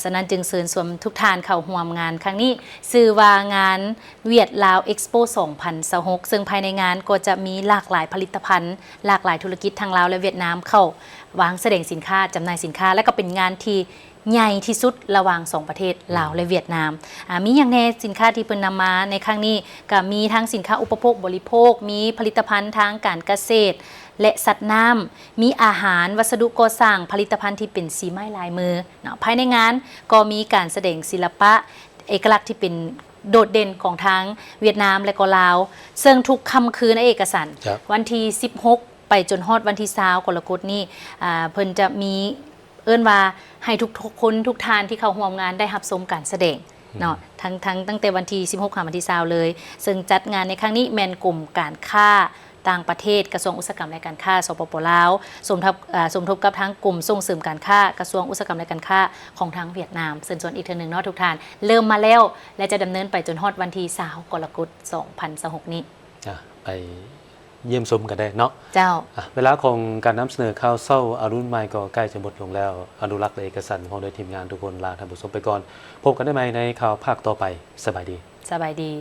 ฉะนั้นจึงเชิญชวนทุกท่านเข้าร่วมงานครั้งนี้ชื่อว่างานเวียดลาวเอ็กซ์โป2026ซึ่งภายในงานก็จะมีหลากหลายผลิตภัณฑ์หลากหลายธุรกิจทางลาวและเวียดนามเข้าวางแสดงสินค้าจำหน่ายสินค้าและก็เป็นงานที่ใหญ่ที่สุดระหว่าง2ประเทศลาวและเวียดนามมีอย่างแน่สินค้าที่เพิ่นนำมาในครั้งนี้ก็มีทั้งสินค้าอุปโภคบริโภคมีผลิตภัณฑ์ทางการเกษตรและสัตว์น้ำมีอาหารวัสดุก่อสร้างผลิตภัณฑ์ที่เป็นสีไม้ลายมือภายในงานก็มีการแสดงศิลปะเอกลักษณ์ที่เป็นโดดเด่นของทั้งเวียดนามและก็ลาวซึ่งทุกค่ำคืนในเอกสารวันที่16ไปจนฮอดวันที่20กรกฎาคมนี้เพิ่นจะมีเอิ้นว่าให้ทุกคนทุกท่านที่เข้าร่วมงานได้รับชมการแสดงเนาะทั้งตั้งแต่วันที่16ถึงวันที่20เลยซึ่งจัดงานในครั้งนี้แม่นกลุ่มการค้าต่างประเทศกระทรวงอุตสาหกรรมและการค้าสปป.ลาวสมทบกับทั้งกลุ่มส่งเสริมการค้ากระทรวงอุตสาหกรรมและการค้าของทางเวียดนามส่วนอีกทีนึงเนาะทุกท่านเริ่มมาแล้วและจะดำเนินไปจนฮอดวันที่20กรกฎาคม2026นี้ไปเยี่ยมชมกันได้เนาะเจ้าเวลาของการนำเสนอข่าวเศร้าอรุณใหม่ก็ใกล้จะหมดลงแล้วอนุรักษ์และเอกสารของโดยทีมงานทุกคนลาท่านผู้ชมไปก่อนพบกันได้ใหม่ในข่าวภาคต่อไปสบายดี